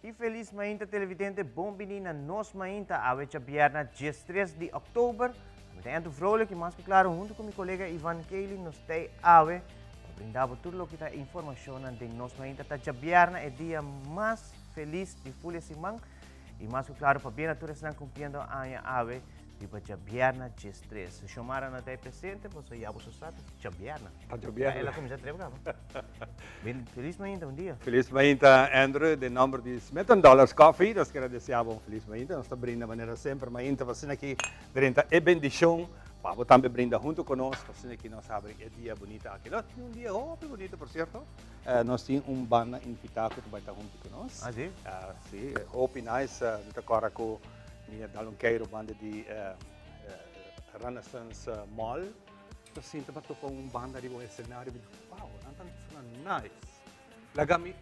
E feliz mainta televidente, bom menina, nos mainta, a wecha bierna, dia 3 de outubro. Muito vrolijk, mas claro, junto com meu colega Ivan Kelly, nos tem awe, brindava tudo o que está informação de nos mainta, tá dia bierna é dia mais feliz de folha simang, e mais claro, para bem todos estão cumprindo a awe, tipo dia bierna, dia 3. Se chamaram até presente, você ia você sabe, dia bierna. Dia bierna. Ela como já treva, feliz mainta, bom dia. Feliz mainta, Andrew, de nome de $100 Coffee. Nós queremos desejar um feliz mainta. Nós estamos brindando de maneira sempre mainta. Você aqui brinda é bendição. Para também brinda junto conosco. Você aqui nós sabemos é dia bonito aqui. Nós temos dia bonito, por certo. Nós temos banda invitado que vai estar junto conosco. Ah, sim? Sim, hope nice. Nós agora com minha dalonqueiro banda de Renaissance Mall. Nós sinto que estou com banda de cenário. Wow, não nice. Lagami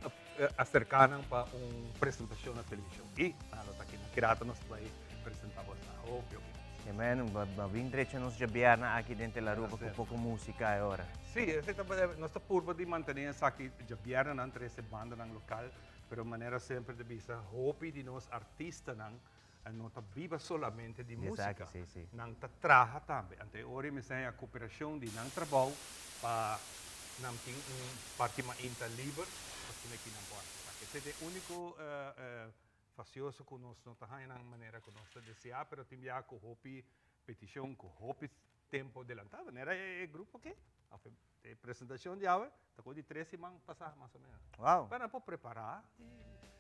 acercaram para uma apresentação na televisão. E nós aqui na Kirata nós vamos apresentar você. Óbvio. E mano, vim direto nos jabiarna aqui dentro da rua com pouco música agora. Sim, nós estamos por de manter aqui jabiarna não entre essa banda no local, pero maneira sempre de vista hope de nós artistas não está viva solamente de música. Sim, sim. Não está trabalha também. Ante hoje me a cooperação de não trabalho para não ter parte mais livre para aqui não pode. Esse é o único facioso que nós não temos na maneira que nós desejamos, mas temos com hope petição, com hope tempo adelantado. Maneira é grupo que a apresentação de hoje está de 3 semanas passadas mais ou menos. Uau. Para preparar.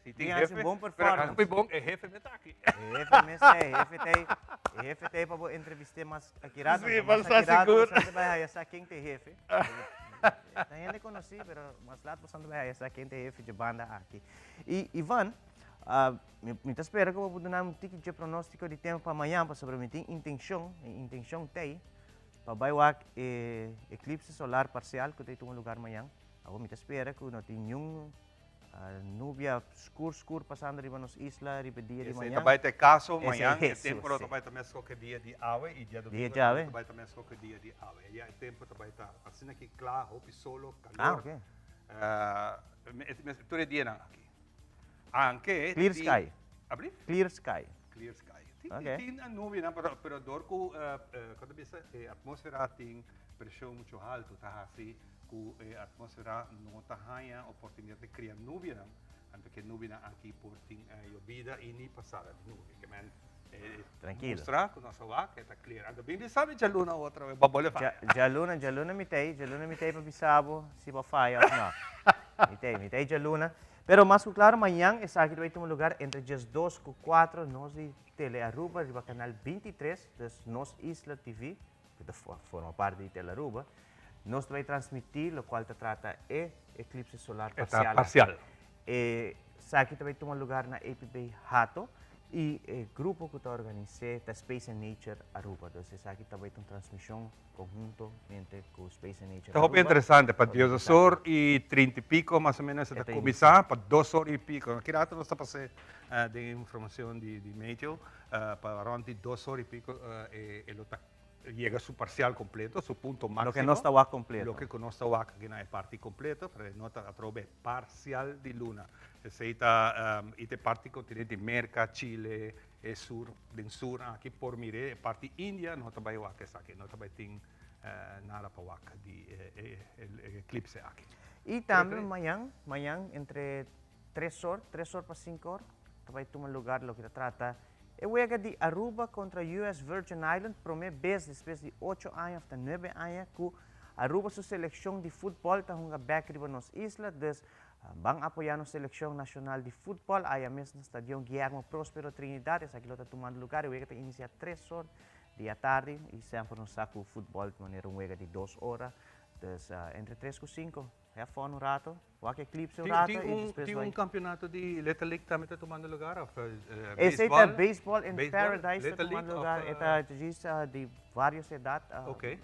Se tem jefe, bom performance. Pero bom é jefe me tá aqui. Jefe tem para entrevistar mais aqui lá. Sim, mas está seguro. Você vai essa quem tem jefe. Tem gente conheci, mas lá você vai essa quem tem jefe de banda aqui. E Ivan, me espera que eu vou dar um ticket de pronóstico de tempo para amanhã, para sobre a minha intenção tem para bailar eclipse solar parcial que tem um lugar amanhã. Eu me espera que não tem nenhum nuvem escuro passando riba nos islas, riba dia de manhã. Vai ter caso amanhã, é o tempo vai também ser que dia de ave e dia de ave vai também ser que dia de ave. E o tempo vai estar assim aqui claro, hope solo, calor. Ok. Tudo é dia aqui. Anche Clear sky. Abri? Clear sky. Clear sky. Okay. Tem a nuvem, pero dorco quando bisa a atmosfera tem pressão muito alta, tá assim. Que a atmosfera não está ganha a oportunidade de criar nuvem, porque nuvem aqui por tem llovida e nem passada de nuvem. Que man tranquilo. Mostrar que nossa vaca está clear. Ando bem sabe já luna outra vez babolha fa. Já luna mitei para bisabo se para faia não. Mitei já luna. Pero mais claro, amanhã essa aqui vai ter um lugar entre dias 2 e 4 nós de Tele Aruba, riba canal 23, das nos Isla TV, que forma parte de Tele Aruba. Nós vamos transmitir, o qual trata é eclipse solar parcial. Parcial. Aqui também tem um lugar na APB Hato e o grupo que está organizando é Space and Nature Aruba. Então, aqui também tem uma transmissão conjuntamente com Space and Nature Aruba. Está interessante, para 10 horas e 30 e pico, mais ou menos, está começar, para 2 horas e pico. Aqui nós estamos a passar de informação de meio, para around 2 horas e pico, llega a su parcial completo, su punto máximo. Lo que no está completo. Lo que no está que no es parte completa, pero no está aprobe parcial de luna. Esta parte continente América, Chile, sur, del sur, aquí por mire, parte India, no está vai que está aquí, no está vai tem nada para waka de el eclipse aquí. Y también mañana entre 3 horas para 5 horas, vai ter un lugar lo que trata. Eu juega de Aruba contra US Virgin Island, primeira vez depois de 8 anos até 9 anos, que Aruba sua seleção de futebol está jogando back riba nos islas, dus vão apoiar a seleção nacional de futebol, aí mesmo no estádio Guillermo Próspero Trinidad, essa aqui está tomando lugar, o juega inicia 3 horas da tarde, e sempre no saco futebol de maneira juega de 2 horas, dus entre 3 e 5. É fã um rato, o eclipse um rato. Tem campeonato de Little League também está tomando lugar? Esse é Baseball in Paradise está tomando lugar. Existe de várias idades.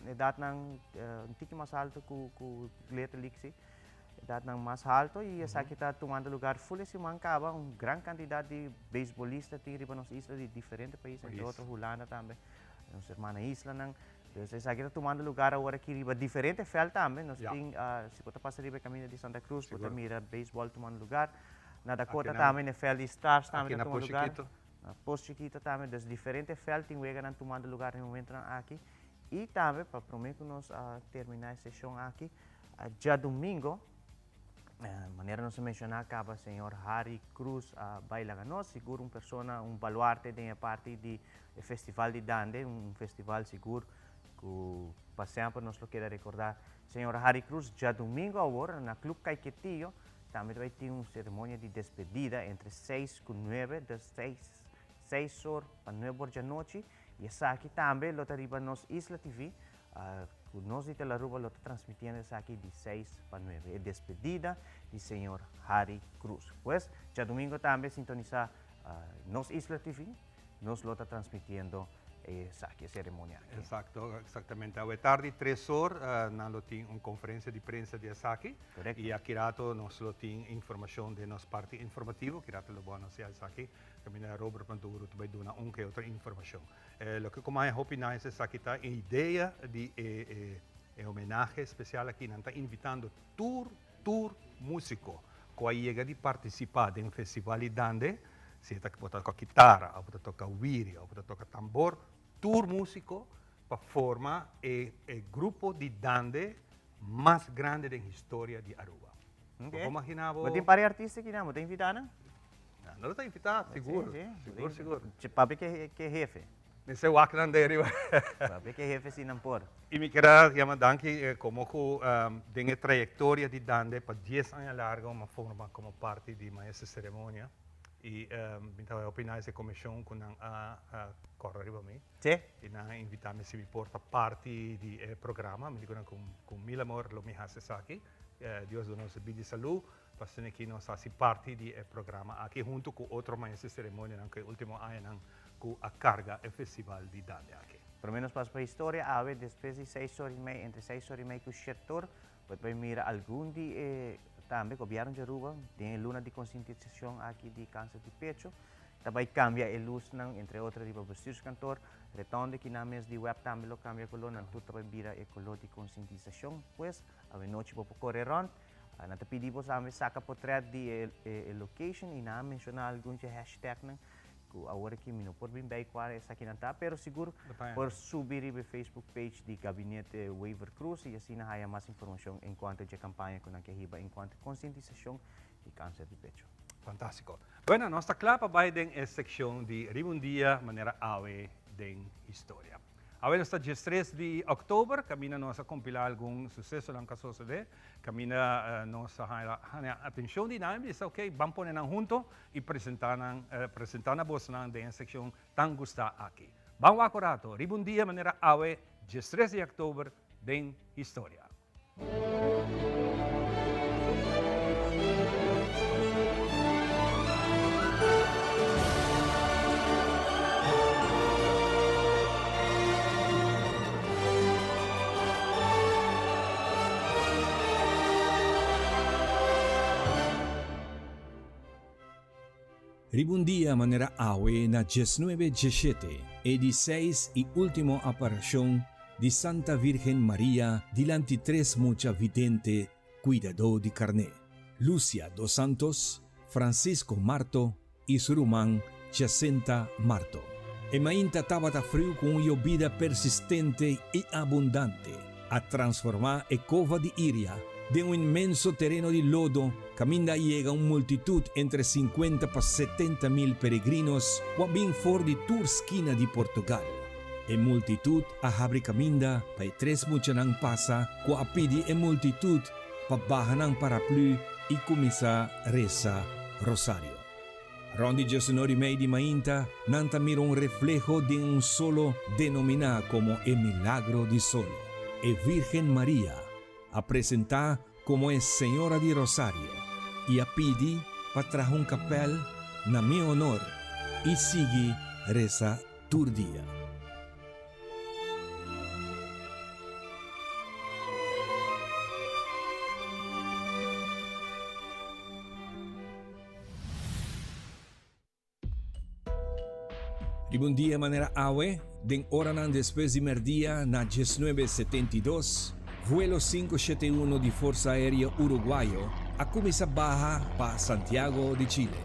Idade não um pouco mais alto que o Little League. Idade não mais alto e essa aqui está tomando lugar. Fully se mancava grande quantidade de beisbolistas tem riba nas islas de diferentes países, entre outros Holanda também. Nossa irmã isla não. Então, essa aqui está tomando lugar agora aqui riba diferente fel também. Nós tem, se você passa riba caminho de Santa Cruz, você mira beisebol tomando lugar. na Dakota Aqui também, na Fel de Stars Aqui também, na tomando lugar. Pochiquito. Na Posto Chiquito também, das diferentes Fel tem wega tomando lugar no momento aqui. E também, para prometer nós terminar a sessão aqui, já domingo, maneira nós mencionar, acaba o senhor Harry Cruz baila nós, seguro um baluarte da parte do Festival de Dande, festival seguro que para sempre nós lo queda recordar. Senhor Harry Cruz, já domingo agora, na Club Caiquetillo, também vai ter uma cerimônia de despedida entre 6 e 9, das 6 horas para 9 horas da noite. E essa aqui também, lo arriba nos Isla TV, nós de Telaruba lo transmitindo essa aqui de 6 para 9. É despedida do senhor Harry Cruz. Pues, já domingo também sintonizar nos Isla TV, nós lo transmitindo essa aqui, a cerimônia. Exacto, exatamente. A tarde, 3 horas, nós temos uma conferência de prensa de Asaki. Correcto. E aqui rato nós temos informação de nossa parte informativa, que rato lo bueno se Asaki. Camina Robert Panduro vai dar uma que outra informação. O que como é opiniões é aqui tá a ideia de homenagem especial aqui, não está invitando tour músico que chega de participar de festival de Dande, se está que pode tocar guitarra, ou pode tocar wiri, ou pode tocar tambor, tour músico para formar o grupo de Dande mais grande da história de Aruba. Okay. Como imaginava? Mas tem para artistas aqui, não? Tem invitado? Não está invitado, seguro. Seguro. Papi que jefe. Nesse wak nan deriva. Papi que jefe se não por. E me quero chamar danke como que tem a trajetória de Dande para 10 anos larga, uma forma como parte de essa cerimônia. E então eu opino essa comissão com a correr para mim. Sim. E na invitar-me se me porta parte do programa, me digo com mil amor lo me hace aqui. Deus do nosso vida de saúde. Para que nós façamos parte do programa aqui junto com outro mais cerimônia que o último ano com a carga do festival de Dande aqui. Pelo menos para a história, depois de 6 horas e meia, entre 6 horas e meia e 7 horas, pode mirar algum de também governo de Aruba, tem luna de conscientização aqui de câncer de pecho, também cambia a luz, entre outras, de vestir cantor, retorno que na mesa de web também lo cambia color, tudo também vira a color de conscientização, pues, a noite para correr rond. Nata pedimos a saca portrait de location e na mencionar algum hashtag que agora que não por bem bem qual essa aqui não está, pero seguro por subir o Facebook page de Gabinete Waiver Cruz e assim há mais informação enquanto a campanha com a que riba enquanto conscientização de câncer de pecho. Fantástico. Bueno, nossa clapa vai em seção de Ribundia, maneira awe de história. Agora está 13 de outubro, camina nossa compilar algum sucesso lang kasosode, camina nossa atenção de nós, diz ok, vamos pôr junto e apresentar na bolsa da seção tão gusta aqui. Vamos acurato, Ribundia maneira awe, 13 de outubro, de história. Ribundia maneira awe na 19-17, e 16 y último aparición de Santa Virgen María delante tres mucha vidente cuidado de carne. Lucia dos Santos, Francisco Marto y Surumán Jacinta Marto. E mainta tabata frio con una vida persistente y abundante a transformar a cova de Iria de un inmenso terreno de lodo, camina llega una multitud entre 50 para 70 mil peregrinos, bien for de tour esquina de Portugal. E multitud a abre caminda, pa tres muchanang pasa, a pidi e multitud pa bahanang paraplu y comienza reza rosario. Rondi Jesunori Mei di Mainta, nanta mira un reflejo de un solo denominado como el milagro de solo. E Virgen María, a presentar como es Señora de Rosario y a pidi para traer un capel na mi honor y sigue reza turdía. Bom dia, maneira awe, den oranan después de merdia na 1972, vuelo 571 de Força Aérea Uruguayo Akumi sa Baja pa Santiago de Chile.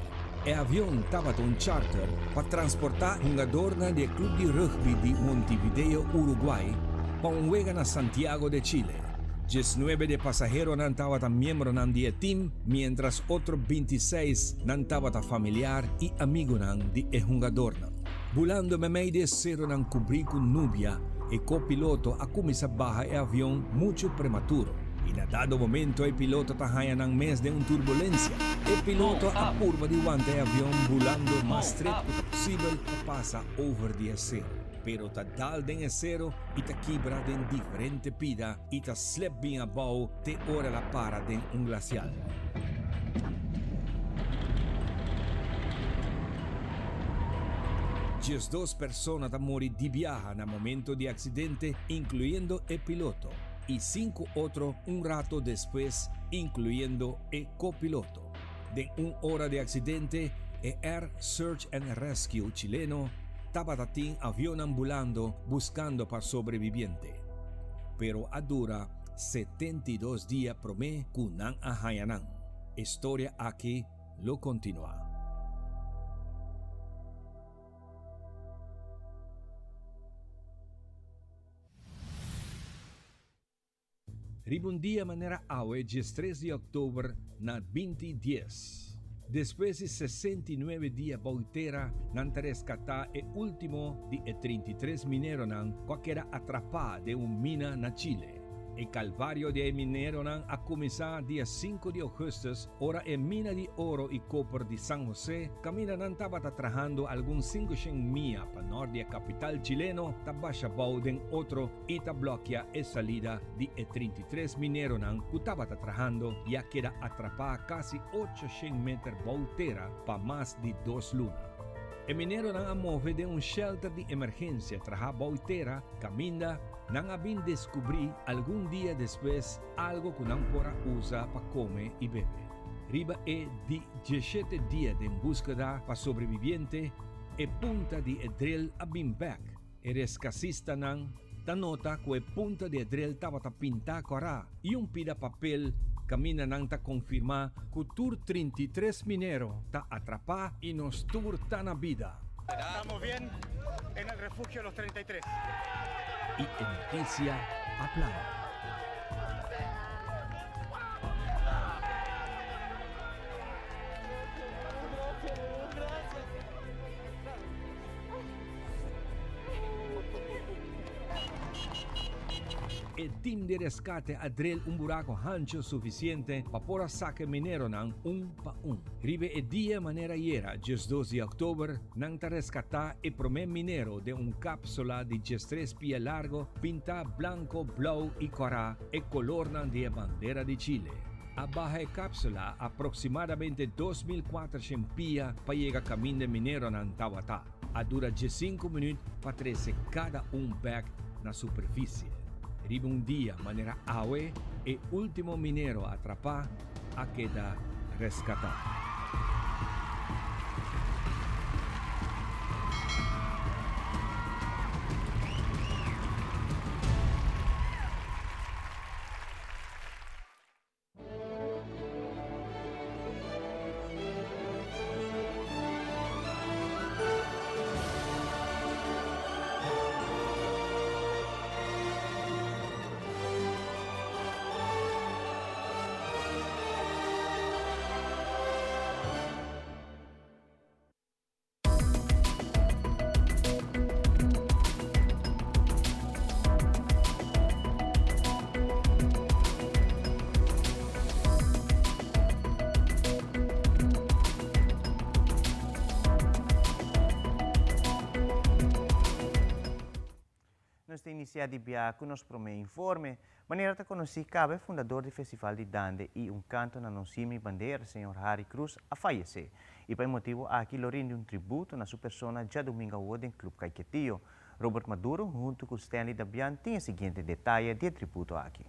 E avião estava um charter para transportar jogador do clube de rugby de Montevideo, Uruguay, para juega na Santiago de Chile. 19 de pasajeros não estava membro ng team, mientras otros 26 não estava familiar e amigo de jogador. Bulando me de zero ng cubrir com Nubia e copiloto Akumi sa Baja e avião muito prematuro. E na dado momento o piloto tahaya ng mes de turbulencia. El piloto apurva di guante e avião bulando mais estreito possível passa over the acero. Pero ta dal den acero e ta quebra den diferente pida e ta slep bem abaixo te ora la para den glacial. Just dos personas ta mori di viaja na momento di accidente, incluyendo el piloto. Y 5 otros un rato después, incluyendo el copiloto. De una hora de accidente, el Air Search and Rescue chileno estaba en avión ambulando buscando para sobreviviente. Pero a dura 72 días promé kunan a hayanan. Historia aquí lo continúa. Ribundia manera awe 13 de octubre na 2010. Después de 69 días voltera, nanta rescata e último de 33 minero nan qualquera atrapado de un mina na Chile. El calvario de minero nan a comenzar dia 5 de agosto, ora en mina de oro y copper de San José, camina nan taba trabajando algún 500 mía pa nord de capital chileno, tabasha bauden otro y ta bloquea e salida de 33 minero nan kutaba trabajando ya queda atrapada casi 800 metros voltera pa más de 2 lunas. El minero nan amove de un shelter de emergencia traja voltera, camina nang abin descubrí algún día después algo que no podrá usar para comer y beber. Riba e 17 días de búsqueda para sobreviviente e punta de drill abin back. El rescatista nang tanota que punta de drill tava ta pinta cora y un pida papel camina nang ta confirma que tur 33 minero ta atrapa y nos tur ta na vida. Estamos bien en el refugio de los 33. Y en noticia, aplaude. El team de rescate adrel un buraco ancho suficiente para poder sacar minero nan un pa un. Ribe el día manera yera, 12 de octubre, nan ta rescata el primer minero de un cápsula de 3 pies largo, pinta blanco, blau y corá, el color nan de bandera de Chile. Abajo de cápsula, aproximadamente 2.400 pies para llegar camino de minero nan Tawata. A dura 5 minutos para 13 cada un back na superficie. Ribe un día manera awe e último minero atrapado a queda rescatado. Nesta iniciativa que nos promete informe, maneira de conhecer cabe fundador do Festival de Dande e canto na nossimi bandeira, Sr. Harry Cruz, a falecer. E por motivo aqui lo rende tributo na sua persona já domingo hoje em Clube Caiquetillo. Robert Maduro, junto com Stanley Dabian, tem o seguinte detalhe de tributo aqui.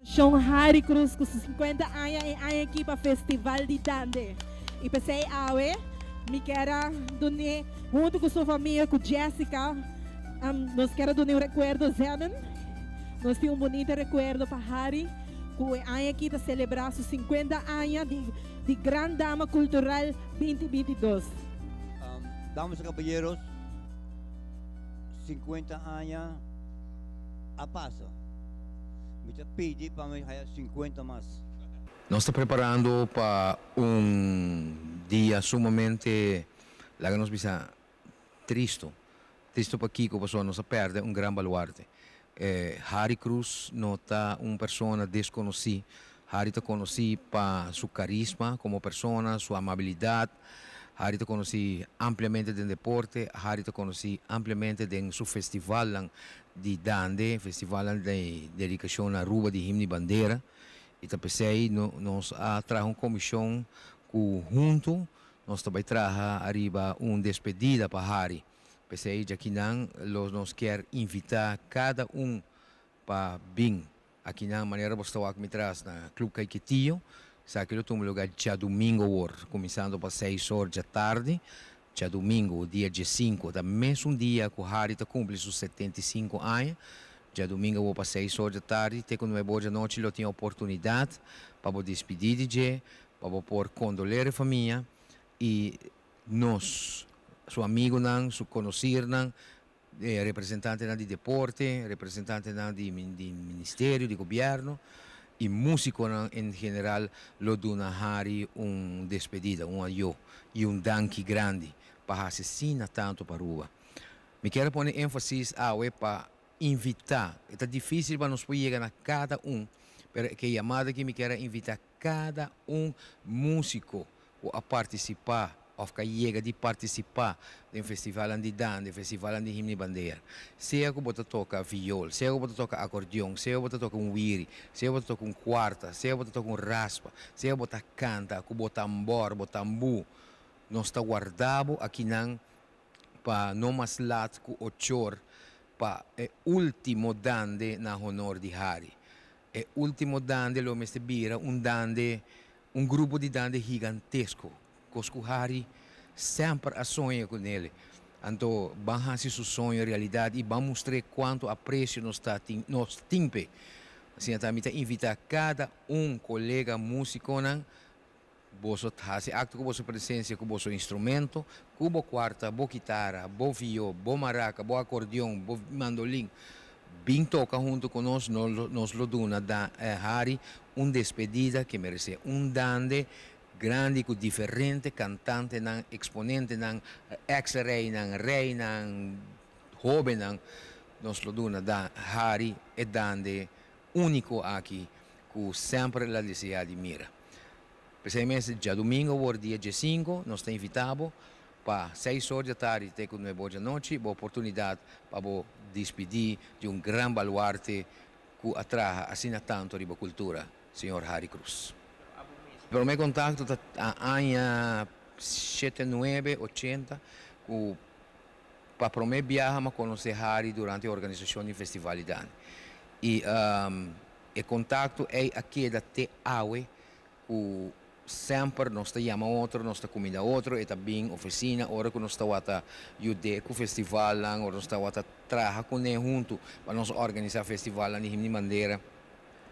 Sr. Harry Cruz, com 50 anos em equipa Festival de Dande. E pensei, me quero donar, junto com sua família, com Jessica, nós queremos donar recuerdo Zenon. Nós temos bonito recuerdo para Harry, que aqui está celebrar seus 50 anos de Gran Dama Cultural 2022. Damas e caballeros, 50 anos a passa. Me pedi para me 50 mais. Nós estamos preparando para dia sumamente, lá que nos bisa triste para Kiko, porque nos perde baluarte. Harry Cruz não está persona desconhecida. Harry te conheci para su carisma como persona, su amabilidad. Harry te conheci ampliamente en deporte. Harry te conheci ampliamente en su festival de Dande, festival de dedicación a Aruba de Himni Bandera. E te pensei, nos trajo uma comissão que junto nós também traja arriba despedida para Harry. Pensei, já que nos quer invitar cada para vir aqui na maneira que estou aqui me traz na Clube Caiquetillo. Sabe que eu tomo lugar dia domingo, começando para 6 horas da tarde. Dia domingo, dia 5, da mesmo dia que o Harry cumpre seus 75 anos. Dia domingo vou para 6 horas da tarde, até quando é boa de noite, eu tenho a oportunidade para despedir de Jé, para poder condoler a família e nós, seu amigo, seu conhecido, representante de deporte, representante de ministério, de governo e músico em geral, lo dona Harry despedida, adiós e danke grande para assassinar tanto para a rua. Me quero pôr ênfase para invitar. É difícil para nós chegar a cada mas que chamada que me quer invitar cada músico a participar, ou que chega de participar do festival de dança, festival de himne bandeira. Seja que você toca viola, seja que você toca acordeão, seja que você toca wiri, seja que você toca quarta, seja que você toca raspa, seja que você canta, que você tambor, tambu, nós está guardado aqui para não mais lat que 8 horas para o último dande na honor de Harry. O último dande lo meste bira dande, grupo de dande gigantesco. Cosco Harry sempre a sonha com ele. Então, vamos fazer seu sonho realidade e vamos mostrar quanto aprecio nos timpe. Assim, também invitar cada colega músico você faz acto com sua presença, com o seu instrumento, com a quarta, boa guitarra, boa viola, boa maraca, boa acordeão, boa mandolim. Bem toca junto conosco, nos lo dona da Harry despedida que merece dande grande, diferente, cantante, exponente, ex-rei, jovem, nos lo dona da Harry e dande único aqui, que sempre la deseja de mira. Precisamente dia domingo, dia 5, nós estamos invitados para 6 horas da tarde até com 9 horas da noite, a oportunidade para despedir de grande baluarte que atrai assim tanto a cultura, Sr. Harry Cruz. Para o meu contato, ano 7980, para o meu viaje, conhecer Harry durante a organização do Festival de Dan. E o contato é aqui da Te-Awe, que sempre nós chamamos outro, nós comida outro, e também oficina, hora que nós estamos a ajudar com o festival, ou nós estamos a trabalhar com ele junto para nós organizar o festival de Himni Bandeira.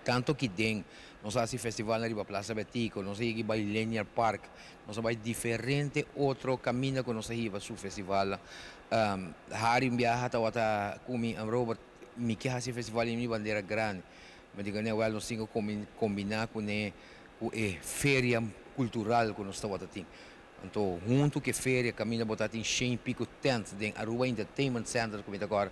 Tanto que tem, nós fazemos festival na Plaza Betico, nós vamos para Linear Park, nós vamos diferente outro caminho que nós vamos para o festival. Harry viaja a comigo, Robert, me quer fazer festival de Himni Bandeira grande, mas digo, nós temos que combinar com ele. Feria cultural que nós estamos a ter. Então, junto com a feria, caminho botar em 100 pico tent, em Aruba Entertainment Center, como agora.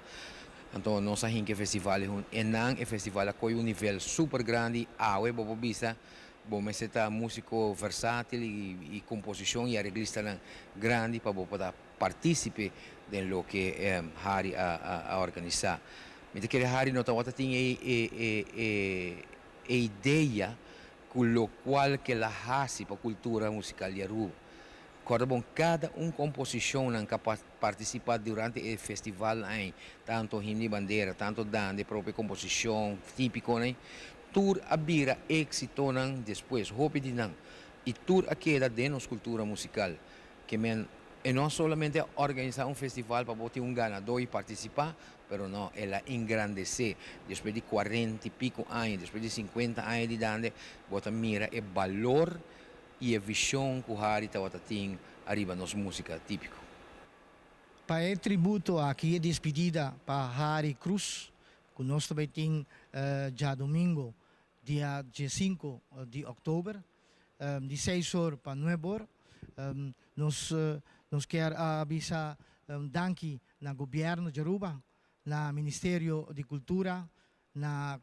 Então, nós temos que festival, e não é festival com nível super grande, a web vista, bom, mas está músico versátil e composição e arreglista grande para poder participar do que Harry a organizar. Mas que Harry não está a ter a ideia com o qual que ela faz para a cultura musical de Aruba. Cada composição que participa durante o festival, tanto himne bandeira, tanto dande própria composição típico, tudo abira êxito depois, roupa de não. E tudo aquela de nossa cultura musical, que E non solamente organizar un festival para botar un ganador y participar, pero no, es la engrandecer. Después de 40 y pico años, después de 50 años de idade, bota mira el valor y la visión que Hari tem arriba nos música típico. Para el tributo aqui é despedida para Hari Cruz, que nós também tem já domingo, dia 5 de outubro, de 6 horas para 9 horas. Nós quer avisar danke na governo de Aruba, na Ministério de Cultura, na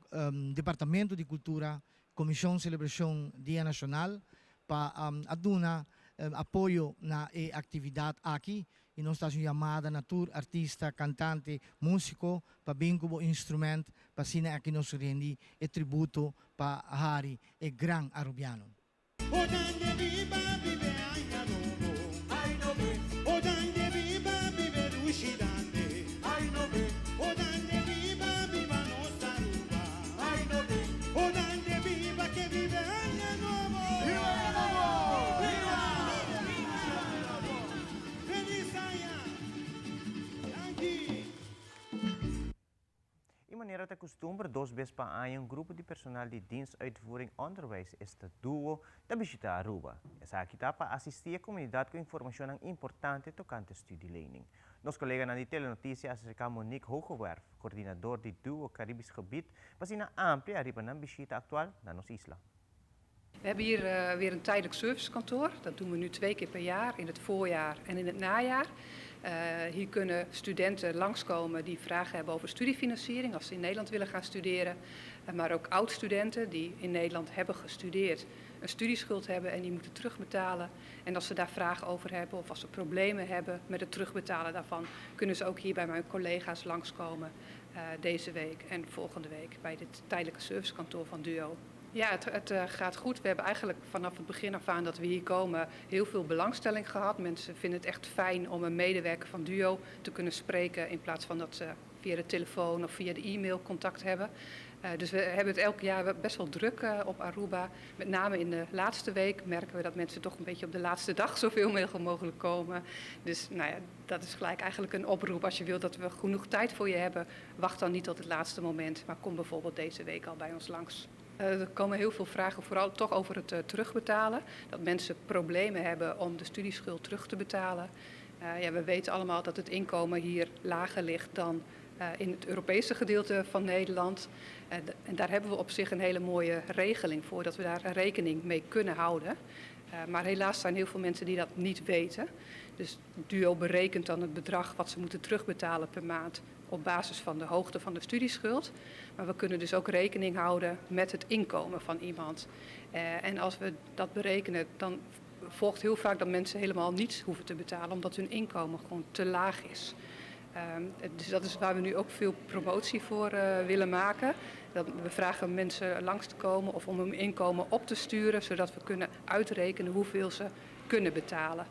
Departamento de Cultura, Comissão de Celebração Dia Nacional, para adunar apoio na atividade aqui. E nós estamos chamada natur, artista, cantante, músico, para bem como instrumento, para assim aqui nós rendi e tributo para Hari, e grande arubiano. Wanneer het costume 2 vezes per ano, grupo de personal de dienstuitvoering onderwijs is de duo da visita Aruba. Essa aqui está para assistir a comunidade com informação importante tocante studielening. Nos colega na Telenotícia acerca Monique Hogewerf, coördinador de duo Caribisch gebied, was in een amplia arriba na visita actual naar ons isla. We hebben hier weer een tijdelijk servicekantoor. Dat doen we nu 2 keer per jaar, in het voorjaar en in het najaar. Hier kunnen studenten langskomen die vragen hebben over studiefinanciering als ze in Nederland willen gaan studeren. Maar ook oud-studenten die in Nederland hebben gestudeerd, een studieschuld hebben en die moeten terugbetalen. En als ze daar vragen over hebben of als ze problemen hebben met het terugbetalen daarvan, kunnen ze ook hier bij mijn collega's langskomen deze week en volgende week bij dit tijdelijke servicekantoor van DUO. Ja, het gaat goed. We hebben eigenlijk vanaf het begin af aan dat we hier komen heel veel belangstelling gehad. Mensen vinden het echt fijn om een medewerker van DUO te kunnen spreken in plaats van dat ze via de telefoon of via de e-mail contact hebben. Dus we hebben het elk jaar best wel druk op Aruba. Met name in de laatste week merken we dat mensen toch een beetje op de laatste dag zoveel mogelijk komen. Dus nou ja, dat is gelijk eigenlijk een oproep. Als je wilt dat we genoeg tijd voor je hebben, wacht dan niet tot het laatste moment. Maar kom bijvoorbeeld deze week al bij ons langs. Er komen heel veel vragen, vooral toch over het terugbetalen. Dat mensen problemen hebben om de studieschuld terug te betalen. Ja, we weten allemaal dat het inkomen hier lager ligt dan in het Europese gedeelte van Nederland. En daar hebben we op zich een hele mooie regeling voor, dat we daar rekening mee kunnen houden. Maar helaas zijn heel veel mensen die dat niet weten. Dus DUO berekent dan het bedrag wat ze moeten terugbetalen per maand op basis van de hoogte van de studieschuld. Maar we kunnen dus ook rekening houden met het inkomen van iemand. En als we dat berekenen, dan volgt heel vaak dat mensen helemaal niets hoeven te betalen, omdat hun inkomen gewoon te laag is. Dus dat is waar we nu ook veel promotie voor willen maken. We vragen mensen langs te komen of om hun inkomen op te sturen, zodat we kunnen uitrekenen hoeveel ze kunnen betalen.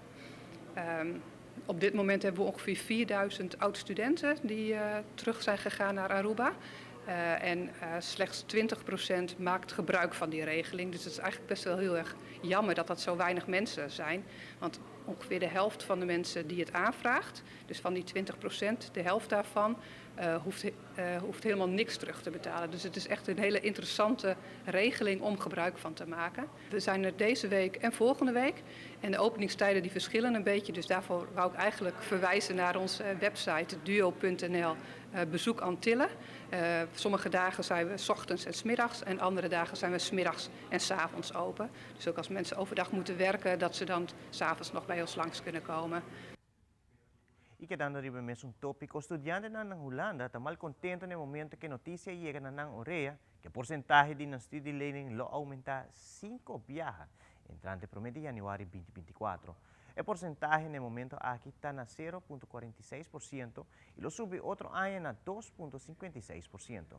Op dit moment hebben we ongeveer 4000 oud-studenten die terug zijn gegaan naar Aruba. En slechts 20% maakt gebruik van die regeling. Dus het is eigenlijk best wel heel erg jammer dat dat zo weinig mensen zijn. Want ongeveer de helft van de mensen die het aanvraagt, dus van die 20%, de helft daarvan, hoeft helemaal niks terug te betalen. Dus het is echt een hele interessante regeling om gebruik van te maken. We zijn er deze week en volgende week. En de openingstijden die verschillen een beetje. Dus daarvoor wou ik eigenlijk verwijzen naar onze website duo.nl. Bezoek Antillen. Sommige dagen zijn we 's ochtends en 's middags en andere dagen zijn we 's middags en 's avonds open. Dus ook als mensen overdag moeten werken, dat ze dan 's avonds nog bij ons langs kunnen komen. Quedando arriba mesmo tópico, estudiantes na Holanda estão mal contentos no momento que a notícia chega na Oreia que o porcentaje de studielening lo aumenta 5 viajes entrante promedio de januário 2024. O porcentaje no momento aqui está na 0,46% e lo sube outro ano na 2,56%.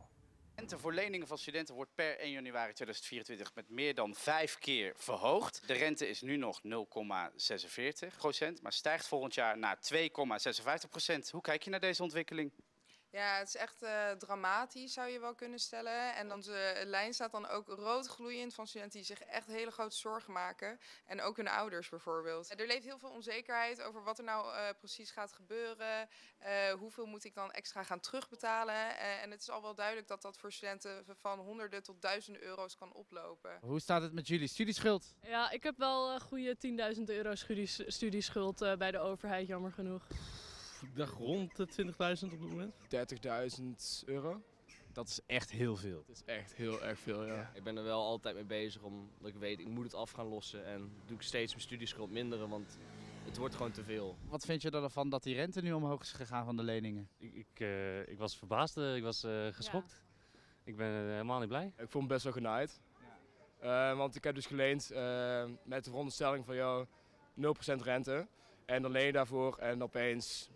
De rente voor leningen van studenten wordt per 1 januari 2024 met meer dan 5 keer verhoogd. De rente is nu nog 0,46%, maar stijgt volgend jaar naar 2,56%. Hoe kijk je naar deze ontwikkeling? Ja, het is echt dramatisch, zou je wel kunnen stellen. En onze lijn staat dan ook rood gloeiend van studenten die zich echt hele grote zorgen maken. En ook hun ouders bijvoorbeeld. Er leeft heel veel onzekerheid over wat er nou precies gaat gebeuren. Hoeveel moet ik dan extra gaan terugbetalen? En het is al wel duidelijk dat dat voor studenten van honderden tot duizenden euro's kan oplopen. Hoe staat het met jullie studieschuld? Ja, ik heb wel een goede 10.000 euro studieschuld bij de overheid, jammer genoeg. Ik dacht rond de 20.000 op dit moment. 30.000 euro. Dat is echt heel veel. Het is echt heel erg veel, ja. Ik ben er wel altijd mee bezig omdat ik weet, ik moet het af gaan lossen. En doe ik steeds mijn studieschuld minderen, want het wordt gewoon te veel. Wat vind je ervan dat die rente nu omhoog is gegaan van de leningen? Ik was verbaasd, ik was geschokt. Ja. Ik ben helemaal niet blij. Ik voel me best wel genaaid. Want ik heb dus geleend met de veronderstelling van 0% rente. En dan leen je daarvoor en opeens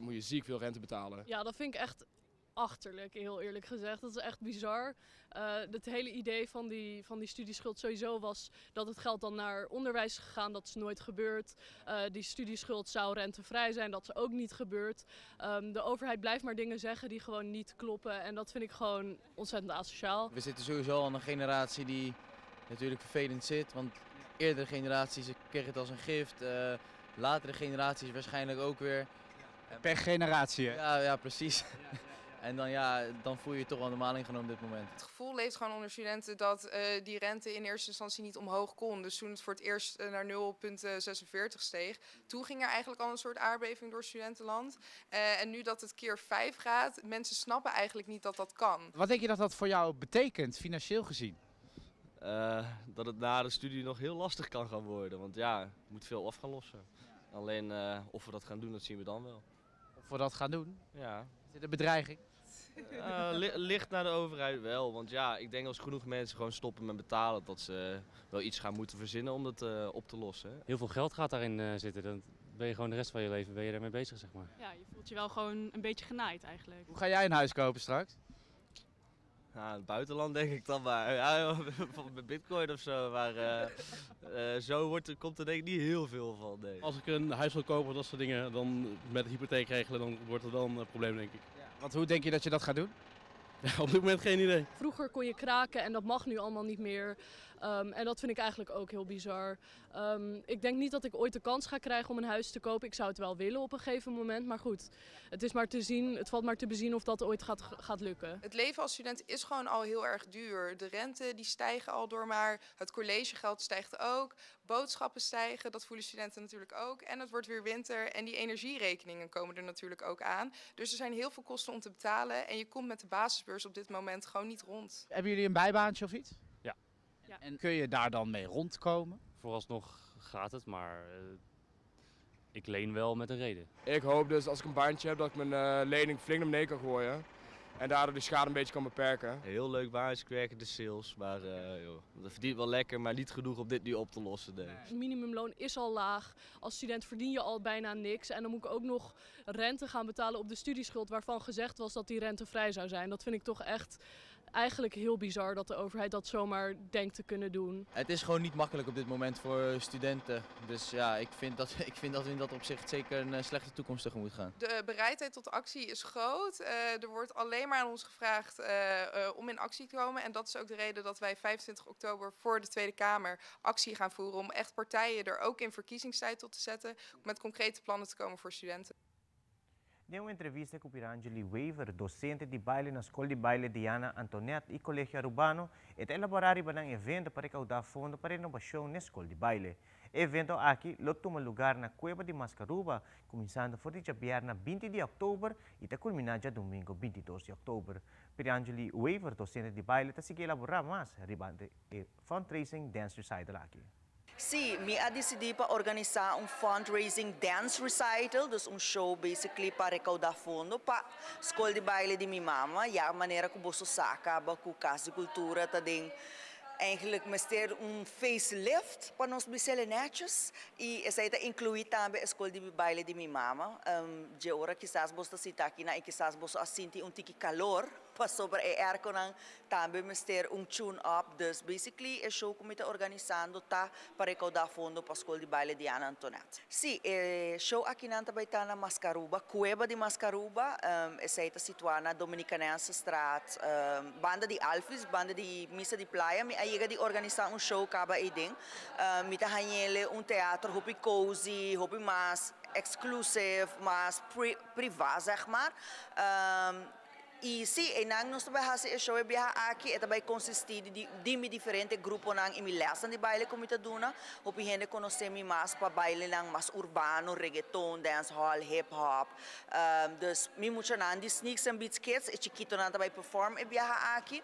moet je ziek veel rente betalen. Ja, dat vind ik echt achterlijk, heel eerlijk gezegd. Dat is echt bizar. Het hele idee van die studieschuld sowieso was dat het geld dan naar onderwijs is gegaan. Dat is nooit gebeurd. Die studieschuld zou rentevrij zijn. Dat is ook niet gebeurd. De overheid blijft maar dingen zeggen die gewoon niet kloppen. En dat vind ik gewoon ontzettend asociaal. We zitten sowieso al in een generatie die natuurlijk vervelend zit. Want eerdere generaties kregen het als een gift. Latere generaties waarschijnlijk ook weer. Per generatie, hè? Ja, precies. En dan voel je je toch wel normaal ingenomen op dit moment. Het gevoel leeft gewoon onder studenten dat die rente in eerste instantie niet omhoog kon. Dus toen het voor het eerst naar 0,46 steeg, toen ging er eigenlijk al een soort aardbeving door studentenland. En nu dat het keer 5 gaat, mensen snappen eigenlijk niet dat dat kan. Wat denk je dat dat voor jou betekent, financieel gezien? Dat het na de studie nog heel lastig kan gaan worden, want je moet veel af gaan lossen. Alleen of we dat gaan doen, dat zien we dan wel. Of we dat gaan doen? Ja. Is dit een bedreiging? Ligt naar de overheid wel, want ik denk als genoeg mensen gewoon stoppen met betalen, dat ze wel iets gaan moeten verzinnen om dat op te lossen. Heel veel geld gaat daarin zitten, dan ben je gewoon de rest van je leven daarmee bezig, zeg maar. Ja, je voelt je wel gewoon een beetje genaaid eigenlijk. Hoe ga jij een huis kopen straks? Ja, in het buitenland denk ik dan maar. Ja, bijvoorbeeld met bitcoin of zo, maar zo komt er denk ik niet heel veel van. Nee. Als ik een huis wil kopen, dat soort dingen, dan met de hypotheek regelen, dan wordt het dan een probleem, denk ik. Ja. Want hoe denk je dat je dat gaat doen? Ja, op dit moment geen idee. Vroeger kon je kraken en dat mag nu allemaal niet meer. En dat vind ik eigenlijk ook heel bizar. Ik denk niet dat ik ooit de kans ga krijgen om een huis te kopen. Ik zou het wel willen op een gegeven moment. Maar goed, het valt maar te bezien of dat ooit gaat lukken. Het leven als student is gewoon al heel erg duur. De rente die stijgen al door maar. Het collegegeld stijgt ook. Boodschappen stijgen, dat voelen studenten natuurlijk ook. En het wordt weer winter en die energierekeningen komen er natuurlijk ook aan. Dus er zijn heel veel kosten om te betalen. En je komt met de basisbeurs op dit moment gewoon niet rond. Hebben jullie een bijbaantje of iets? Ja. En kun je daar dan mee rondkomen? Vooralsnog gaat het, maar ik leen wel met een reden. Ik hoop dus als ik een baantje heb dat ik mijn lening flink naar beneden kan gooien. En daardoor de schade een beetje kan beperken. Heel leuk baantje, ik werk in de sales, maar dat verdient wel lekker, maar niet genoeg om dit nu op te lossen. Nee. Het minimumloon is al laag. Als student verdien je al bijna niks. En dan moet ik ook nog rente gaan betalen op de studieschuld waarvan gezegd was dat die rentevrij zou zijn. Dat vind ik toch echt eigenlijk heel bizar dat de overheid dat zomaar denkt te kunnen doen. Het is gewoon niet makkelijk op dit moment voor studenten. Dus ja, ik vind dat we in dat opzicht zeker een slechte toekomst tegemoet gaan. De bereidheid tot actie is groot. Er wordt alleen maar aan ons gevraagd om in actie te komen. En dat is ook de reden dat wij 25 oktober voor de Tweede Kamer actie gaan voeren. Om echt partijen er ook in verkiezingstijd tot te zetten. Met concrete plannen te komen voor studenten. Numa entrevista com Pirangeli Weaver, docente de baile na Escola de Baile Diana Antoinette e Colégio Urbano, et elaborar um evento para recaudar fundo para renovação na Escola de Baile. O evento aqui toma lugar na Cueva de Mascaruba, começando por dia na 20 de outubro e está culminando domingo 22 de outubro. Pirangeli Weaver, docente de baile, está seguindo elaborar mais ribante e fundraising dance recital aqui. Sim, me decidi para organizar fundraising dance recital, dus show basically para recaudar fundo para a escola de baile de minha mama, e a maneira que o bolso saca, com o Casa de Cultura, também eigenlijk ter facelift para nós brasileiros e essa está incluir também a escola de baile de minha mama. De hora quizás você está aqui na e quizás você sente tiki calor. pa sobre erco ng também mister tune up. Dus basically é show que me está organizando tá para recaudar fundo para a escola de baile de Ana Antoinette. Sim, show aqui na Tabaitana Mascaruba, Cueva de Mascaruba, essa está situada na Dominicanense Straat, banda de Alfis, banda de Missa de Playa, me aí de organizar show caba edem, me tá hanhele teatro hopi cozy, hopi mais exclusive, mais privado, zeg maar. E sim, nang nós também fazemos show aqui, também consiste de diferentes grupos nang imilasan de baile como ita duna, o gente conhecemos mais para baile nang mais urbano, reggaeton, dancehall, hip hop. Dus mi mucho nang di Sneaks and Beats Kids, e chiquito nang também perform aqui.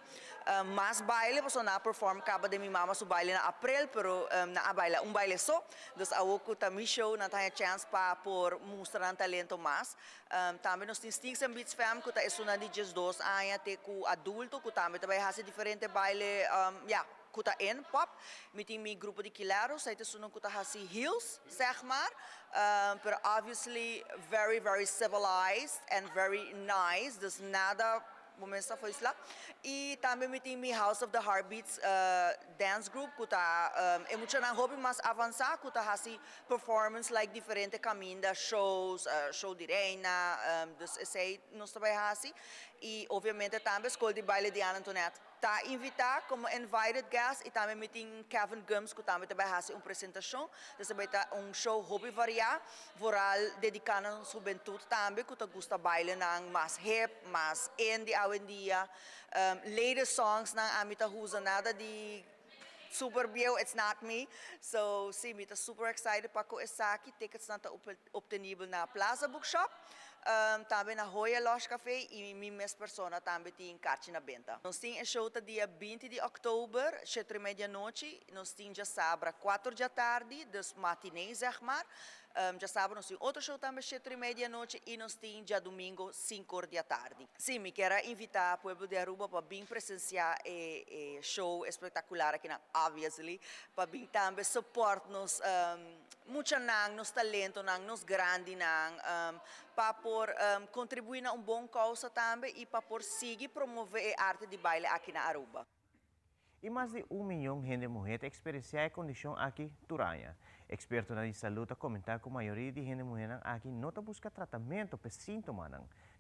Mas baile, porque na perform acaba de mi mama su baile na April, pero na baile baile só. Dus ako também show na tenha chance para por mostrar talento mais. Também nós temos Sneaks and Beats Fam, que é uma de 2 anos até com adulto, que também faz diferente baile, kuta in pop, met mi grupo de quileros, aí tem kuta hasi heels, zeg maar, but obviously very very civilized and very nice, dus nada momento foi isso lá. E também me tem House of the Heartbeats dance group, que tá emocionante, hobby mais avançado, que tá assim performance like diferente caminho, shows, show de reina, dus esse nós também assim. E obviamente também a escola de baile de Ana Antoinette tá invitado como invited guest e também me tem Kevin Gums, que também vai fazer uma apresentação, dus vai tá show hobby variado, voral dedicado à juventude também, que tá gosta baile nang mais hip, mais indie hoje em dia, latest songs nang amita usa nada de super bio, it's not me. So sim, me tá super excited para com essa aqui, tickets não tá obtenível na Plaza Bookshop. Também na Hoya Lounge Café e minhas pessoas também têm carta na venda. Nós temos show no dia 20 de outubro, 7h30 da noite. Nós temos já sábado, 4 da tarde, dos matinês, zeg maar. Já sábado nós temos outro show também, 7h30 da noite. E nós temos já domingo, 5 da tarde. Sim, me quero invitar o povo de Aruba para vir presenciar o show espetacular aqui na Obviously. Para vir também suportar-nos, muito nos talentos, nos grandes, para por contribuir a bom causa também e para por seguir promover a arte de baile aqui na Aruba. E mais de 1 milhão de gente mulher experienciar a condição aqui durante. Expertos na saúde comentam que a maioria de gente mulher aqui não busca tratamento para sintomas.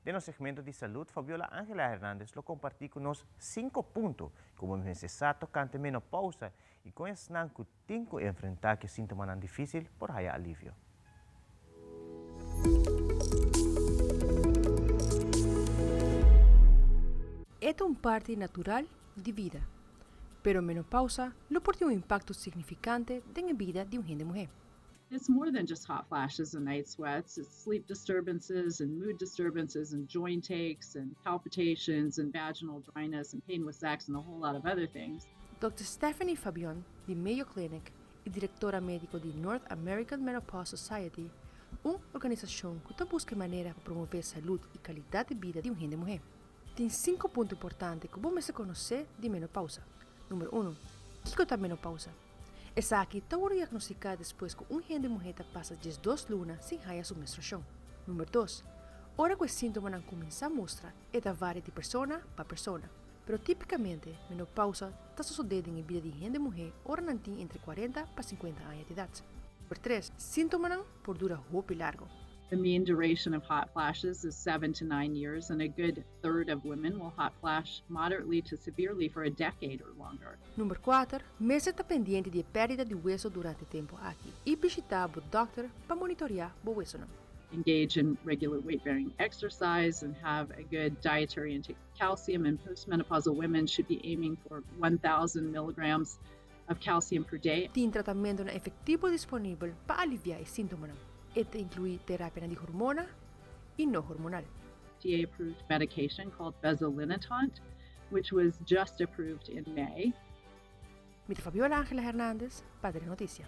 De no segmento de saúde, Fabiola Ángela Hernández lo compartiu com nós 5 pontos como é necessário tocante menopausa e com isso não que tem que enfrentar que sintomas difícil por haya alívio. Esta es una parte natural de vida, pero menopausa lo porta un impacto significante en la vida de una mujer. It's more than just hot flashes and night sweats. It's sleep disturbances and mood disturbances and joint aches and palpitations and vaginal dryness and pain with sex and a whole lot of other things. Dr. Stephanie Fabian, de Mayo Clinic y directora médica de North American Menopause Society, una organización que busca maneras para promover salud y calidad de vida de una mujer. Tem 5 pontos importantes que vamos a conocer de menopausa. Número 1. ¿Qué es la menopausa? Essa aqui está diagnosticada depois que uma mulher passa de 2 lunas sem haya sua menstruação. Número 2. Ora que os sintomas começam a mostrar é da varia de pessoa para pessoa. Pero tipicamente, menopausa está sucedendo na vida de gente mulher ora não tem entre 40 para 50 anos de idade. Número 3. Sintomas por dura muito largo. The mean duration of hot flashes is 7 to 9 years, and a good third of women will hot flash moderately to severely for a decade or longer. Número 4. Mesmo está pendente de perda de hueso durante o tempo aqui e visitar o doctor para monitorear o hueso. Engage in regular weight-bearing exercise and have a good dietary intake of calcium, and postmenopausal women should be aiming for 1,000 milligrams of calcium per day. Tem tratamento efetivo disponível para aliviar os sintomas. Este inclui terapia de hormona y no hormonal. FDA-approved medication called Bezolinetant, which was just approved in May. Mi Fabiola Ángela Hernández, Padre Noticia.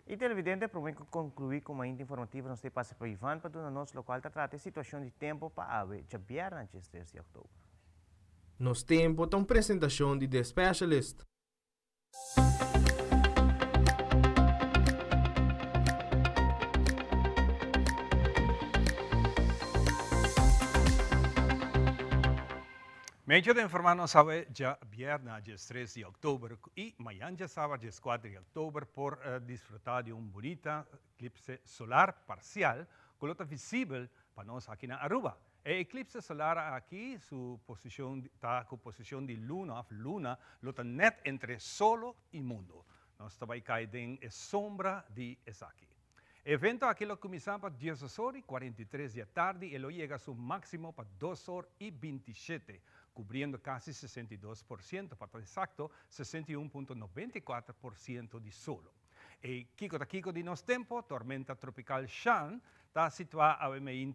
E televidente, para concluir com uma informativa, nós temos para Ivan para o nosso local tratar a situação de tempo para a de viernes 3 de outubro. Nos tempo tem apresentação de The Specialist. Meio de informar sabe já viernes, dia 3 de outubro e amanhã já sábado, dia 4 de outubro, por desfrutar de bonita eclipse solar parcial, que está visível para nós aqui na Aruba. O eclipse solar aqui, sua posição está com posição de luna, está net entre solo e mundo. Nós também cai em sombra de aqui. O evento aqui lo começa para 10h43 da tarde e lo chega a seu máximo para 2h27. Cubriendo casi 62%, para exacto 61.94% de solo. E Kiko de nos tempo, tormenta tropical Sean, está situada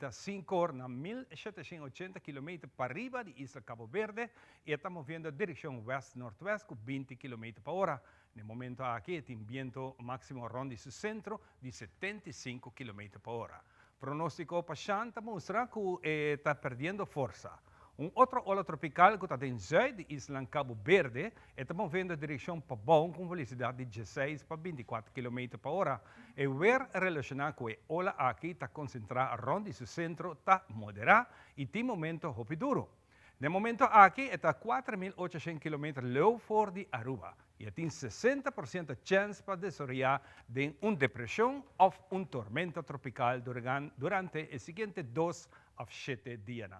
a 5 horas na 1780 km para arriba de Isla Cabo Verde e estamos vendo direção west-northwest com 20 km por hora. No momento aqui tem vento máximo ronde su centro de 75 km por hora. Pronóstico para Sean mostra que está perdendo força. Outro ola tropical que está em zuid de Isla Cabo Verde e estamos vendo a direção para bom com velocidade de 16 para 24 km por hora. E o ver relacionado com a ola aqui está concentrada rond seu centro, está moderado e tem momento duro. No momento aqui está 4.800 km low for de Aruba e tem 60% de chance para desarrollar de uma depressão ou tormenta tropical durante os seguintes 2 a 7 dias.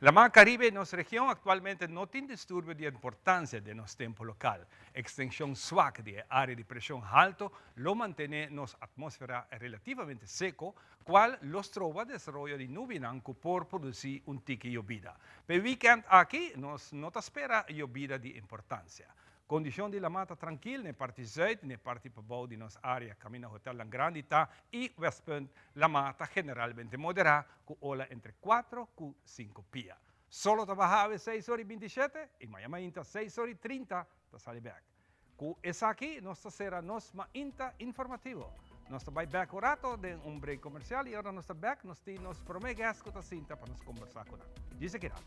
La Mar Caribe en nuestra región actualmente no tiene disturbio de importancia de nuestro tiempo local. Extensión suave de área de presión alto lo mantiene nuestra atmósfera relativamente seco, cual los trova desarrollo de nubes por producir un tique llovida. Pero weekend aquí nos no espera llovida de importancia. Condición de la mata tranquila, en parte zuid, en parte pabau de nuestra área, camino Hotel Langrandita y Westpunt, la mata generalmente moderada, con ola entre 4 y 5 pies. Solo trabajaba 6h27 y mañana 6h30 te sale back. Con esa aquí, nos será nos más informativo. Nos vai back un rato de un break comercial y ahora nos back, nos promegas con la cinta para nos conversar con él. Dice que rato.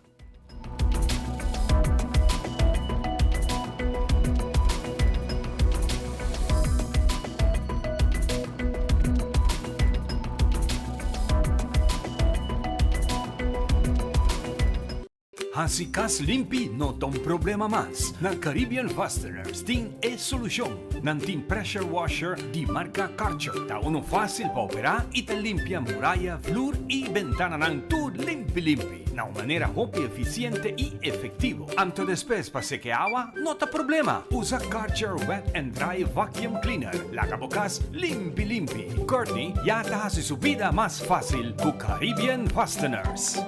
Hasi kas limpi no tom problema mas. Na Caribbean Fasteners tem solução. Nan team pressure washer di marca Karcher. Ta uno fácil para operar e te limpia muralla, flur e ventana nan tu limpi. Na una manera hopi eficiente e efectivo. Anto después para secar agua, no te problema. Usa Karcher Wet and Dry Vacuum Cleaner. La bocas limpi. Courtney ya te hace su vida más fácil con Caribbean Fasteners.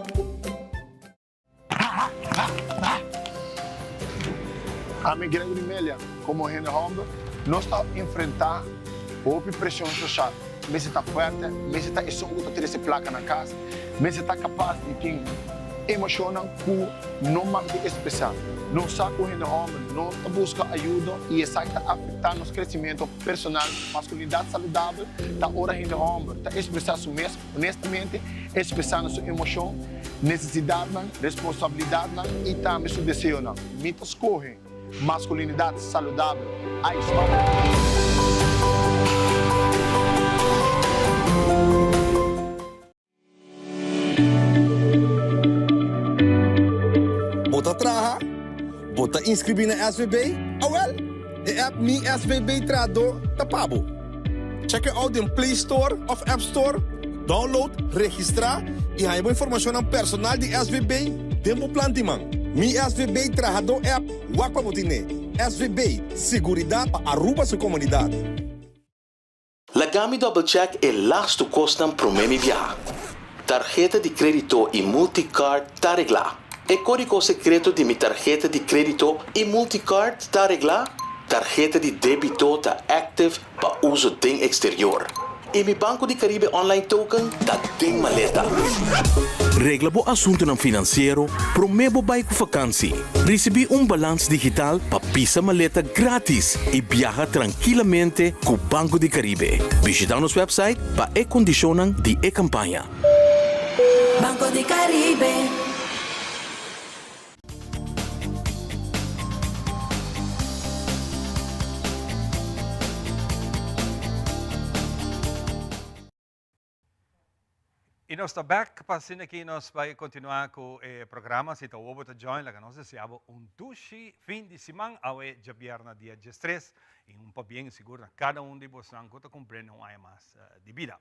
A migraine vermelha, como René Hombre, não está enfrentando a pressão social. Mas está forte, mas está escondido ter essa placa na casa, mas está capaz de ter emocional que não manda especial. Não sabe o René Hombre, não busca ajuda e isso está afetando nosso crescimento personal, masculinidade saudável. Da hora René Hombre, está expressando isso mesmo, honestamente, expressando sua emoção, necessidade, responsabilidade e também seu desejo. Mitos escorrem. Masculinidade saudável. Aí está. Bota traha, bota inscrever na SVB. Well, a app Mi SVB Trado tapabo. Check out in Play Store of App Store. Download, registrar e aí informação personal de SVB. Tempo plantiman. Mi SVB Trajado App, Wakwa Motine. SVB, seguridade para Aruba sua comunidade. Lagami Double Check é lasto custam para mim viajar. Tarjeta de crédito e multicard está arreglada. E código secreto de minha tarjeta de crédito e multicard está arreglada. Tarjeta de débito está active para uso em exterior. E mi Banco de Caribe Online Token tá tem maleta. Regla bo assunto ng financeiro, promebo bay ko vakansie. Recebi balance digital pa pisa maleta gratis e viaja tranquilamente com Banco de Caribe. Visita nosso website pa condicionan di campanya. Banco de Caribe. E nós estamos back para que nós vai continuar com o programa. Se está ouvindo join, lá que nós desejamos fim de semana, awe jabierna dia 13 e bem seguro cada de vocês que compreende mais de vida.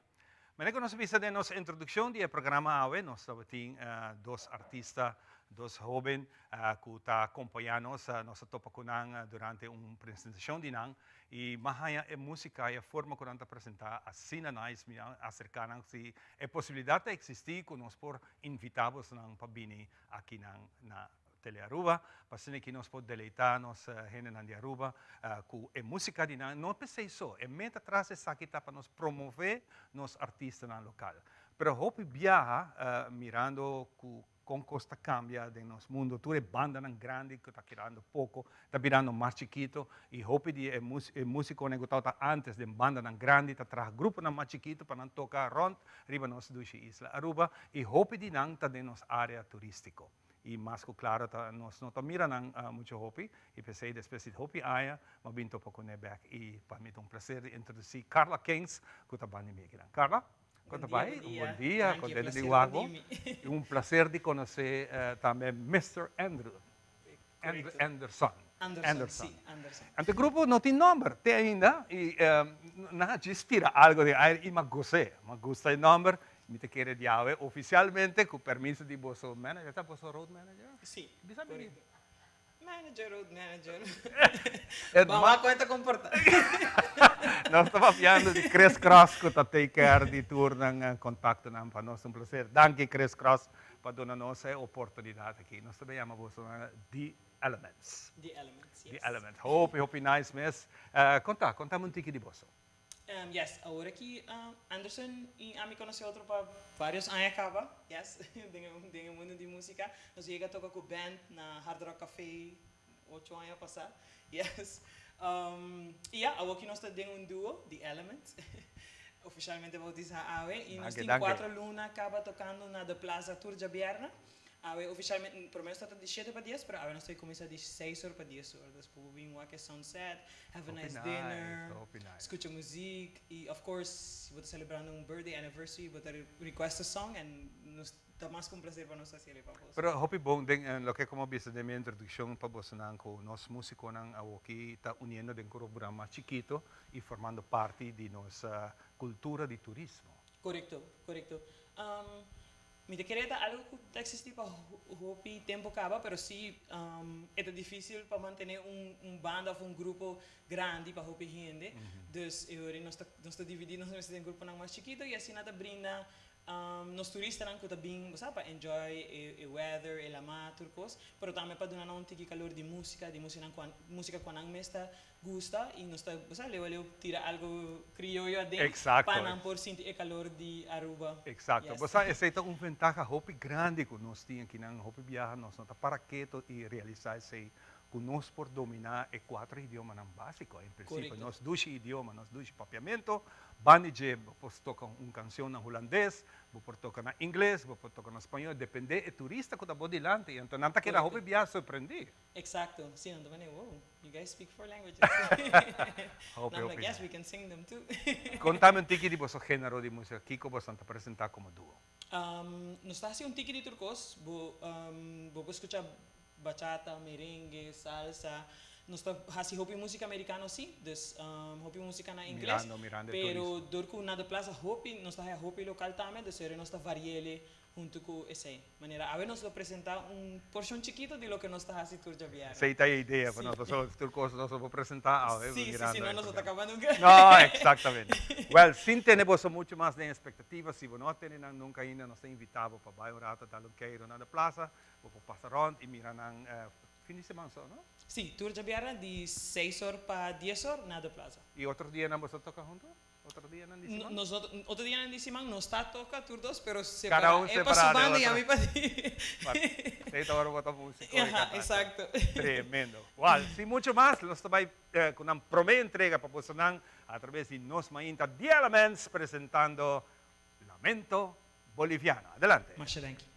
Mas nós vimos de nossa introdução do programa awe, nós estamos dois artistas, dois jovens que estão acompanhando nossa topa durante uma apresentação de nang e mahaya e música e a forma que nós apresentar assim nós acercar se a possibilidade de existir que nós por invitados nang pabini aqui na Telearuba, para que nós podemos deleitar nos gente de Aruba com a música de nang não pensei só, é mente atrás essa aqui para nos promover nos artistas na local. Pero hope viaja mirando com costa cambia de nosso mundo, tudo é banda grande que está criando pouco, está virando mais chiquito e hope de músico negociado antes de banda grande, está traz grupo mais chiquito para não tocar rond, riba nos dushi isla Aruba e hope de não está de nossa área turístico. E mais claro, nós não mirando muito hope e pensei depois de hope aya, mas binto pouco nebek e para mim é prazer de introduzir Carla Kings, que está bem me Carla. Quanto vai? Bom dia, contente de Wago. Prazer de conhecer também Mr. Anderson. Anderson. O grupo não tem nome, tem ainda, e não te inspira algo de air e me gusta o nome, me te quer de ave, oficialmente, com permisso de vosso manager, está vosso road manager? Sim. Bisa bem? Manager, road manager. Vamos quanto comportar. Nós estamos falando de Chris Cross que está take care de tour ng contato namin para nós. Um prazer. Danke Chris Cross para dar nos a oportunidade aqui. Nós também chamamos The Elements. The Elements, yes. The Elements. Hope nice, mas conta-me tique de você. Yes, agora que Anderson e a me conheceu outro para vários anos acaba, yes, dentro do mundo de música. Nós chegamos a tocar com o band na Hard Rock Café 8 anos passar, yes. Agora que nós estamos em duo, The Elements, oficialmente bautizado Awe, e nós temos 4 lunas acaba tocando na The Plaza Tour de Bierna. Awe oficialmente, primeiro está de 7 para 10, mas agora nós estamos começando de 6 para 10 horas. Depois vamos a sunset, have a nice dinner, escuta música e, of course, vou celebrando birthday anniversary, vou request a song and nós está mais com prazer para nós fazer ele para você. Pero hope bom lo que como viste de minha introdução para você com nós músicos nang aqui está unindo de programa chiquito e formando parte de nossa cultura de turismo. Correcto. Me quería dar algo que existe para hopi tempo acaba, pero sí es difícil para mantener un banda o un grupo grande para hopi gente. Dus nós está dividindo em grupo mais chiquito e assim nada brinda nos turistas que também para enjoy o weather, el ama, turcos, pero também para dar um tique calor de música quando a mesta gusta e nós está leo tira algo criollo adentro para não por sentir o calor de Aruba. Exato. Yes. Você aceita ventaja hopi grande que nós temos aqui na hopi viaja nós não está para quieto e realizar esse que nós por dominar 4 idiomas básicos em princípio. Nós 2 idiomas, nós 2 papiamento, banije, você toca canção na holandês, você toca na inglês, você toca na espanhol, depende do turista que está delante. Então, não está que a hopi viaja surpreender. Exacto. Sí, no, wow, you guys speak 4 languages. I'm like, yes, we can sing them too. Contame um tique de vosso gênero de música, Kiko, você está apresentar como duo. Nós está assim tique de turcos, vou escutar bachata, merengue, salsa. Nós fazemos hopi música americana sim, dus hopi música na inglês. Mirando pero durante na de plaza hopi, nós está hopi local também, dus nós está variele junto com essa maneira. A ver nós apresentar porção chiquito de lo que nós está fazendo tour de viagem. Essa é a ideia, para nós os turcos nós vamos apresentar. Sim, não nós está acabando. Não, exatamente. Well, sim temos muito mais de expectativas, se não temos nunca ainda nós invitamos para bairro rata da Luqueiro na plaza, vou passar rond e mirar fim de semana só, não? Sim, tour de viagem de 6 horas para 10 horas na plaza. E outro dia não você toca junto? Outro dia na semana? Outro dia na semana não está toca tour dos, pero separado. É para su banda e a mim para ti. Seita hora botar música. Exacto. Tremendo. Well, sim, muito mais. Nós também com uma primeira entrega para você através de Nos Mainta The Elements apresentando Lamento Boliviano. Adelante. Muchas gracias.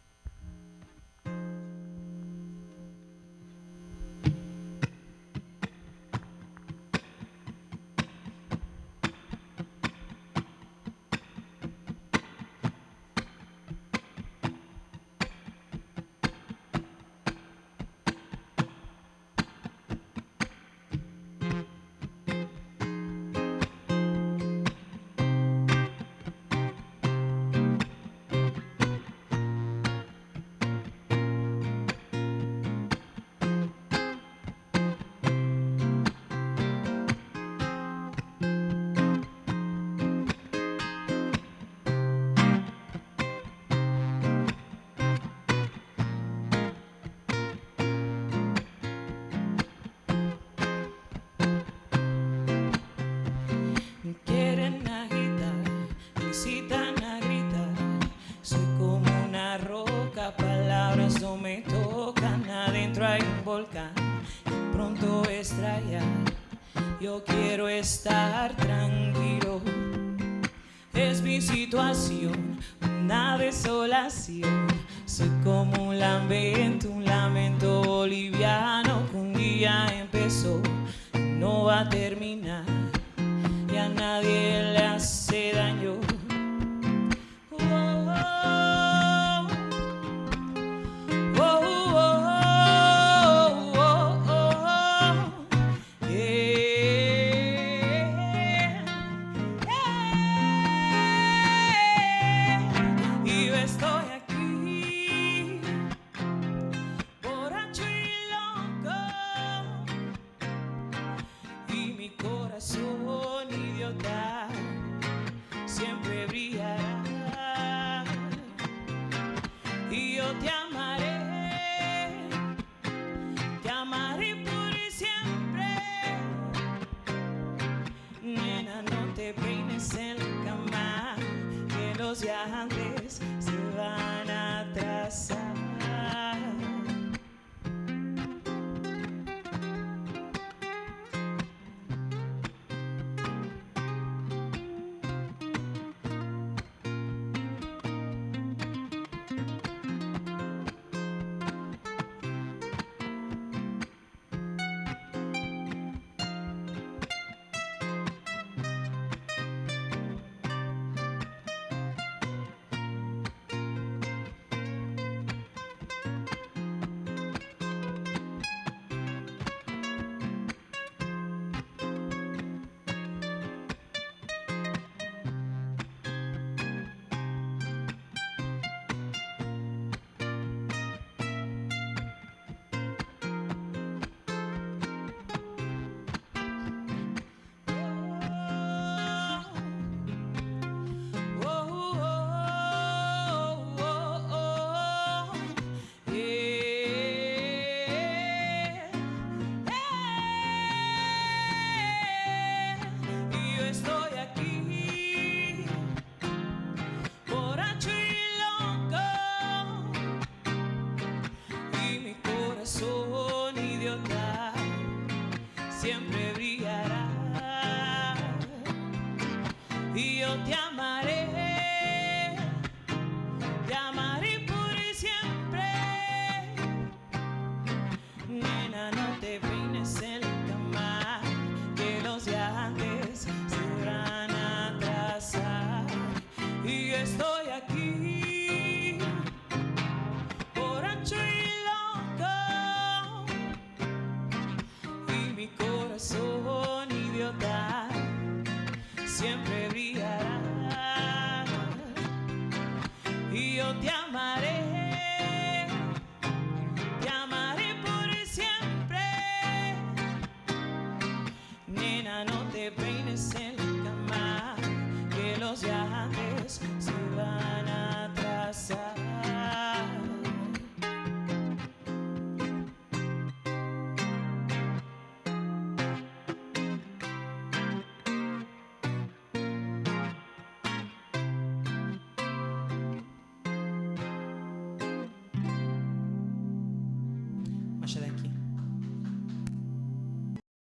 hay un volcán que pronto estallar. Yo quiero estar tranquilo. Es mi situación, una desolación. Soy como un lamento boliviano que un día empezó y no va a terminar. Y a nadie le hace daño. Viajantes se van a atrasar. Siempre brillará y yo te amaré por siempre. Nena, no te peines en la cama, que los viajantes se van a atrasar. Y estoy aquí, borracho y loco, y mi corazón idiota siempre brillará. Y yo te amaré por siempre. Nena, no te peines en la cama, que los viajantes se van a atrasar.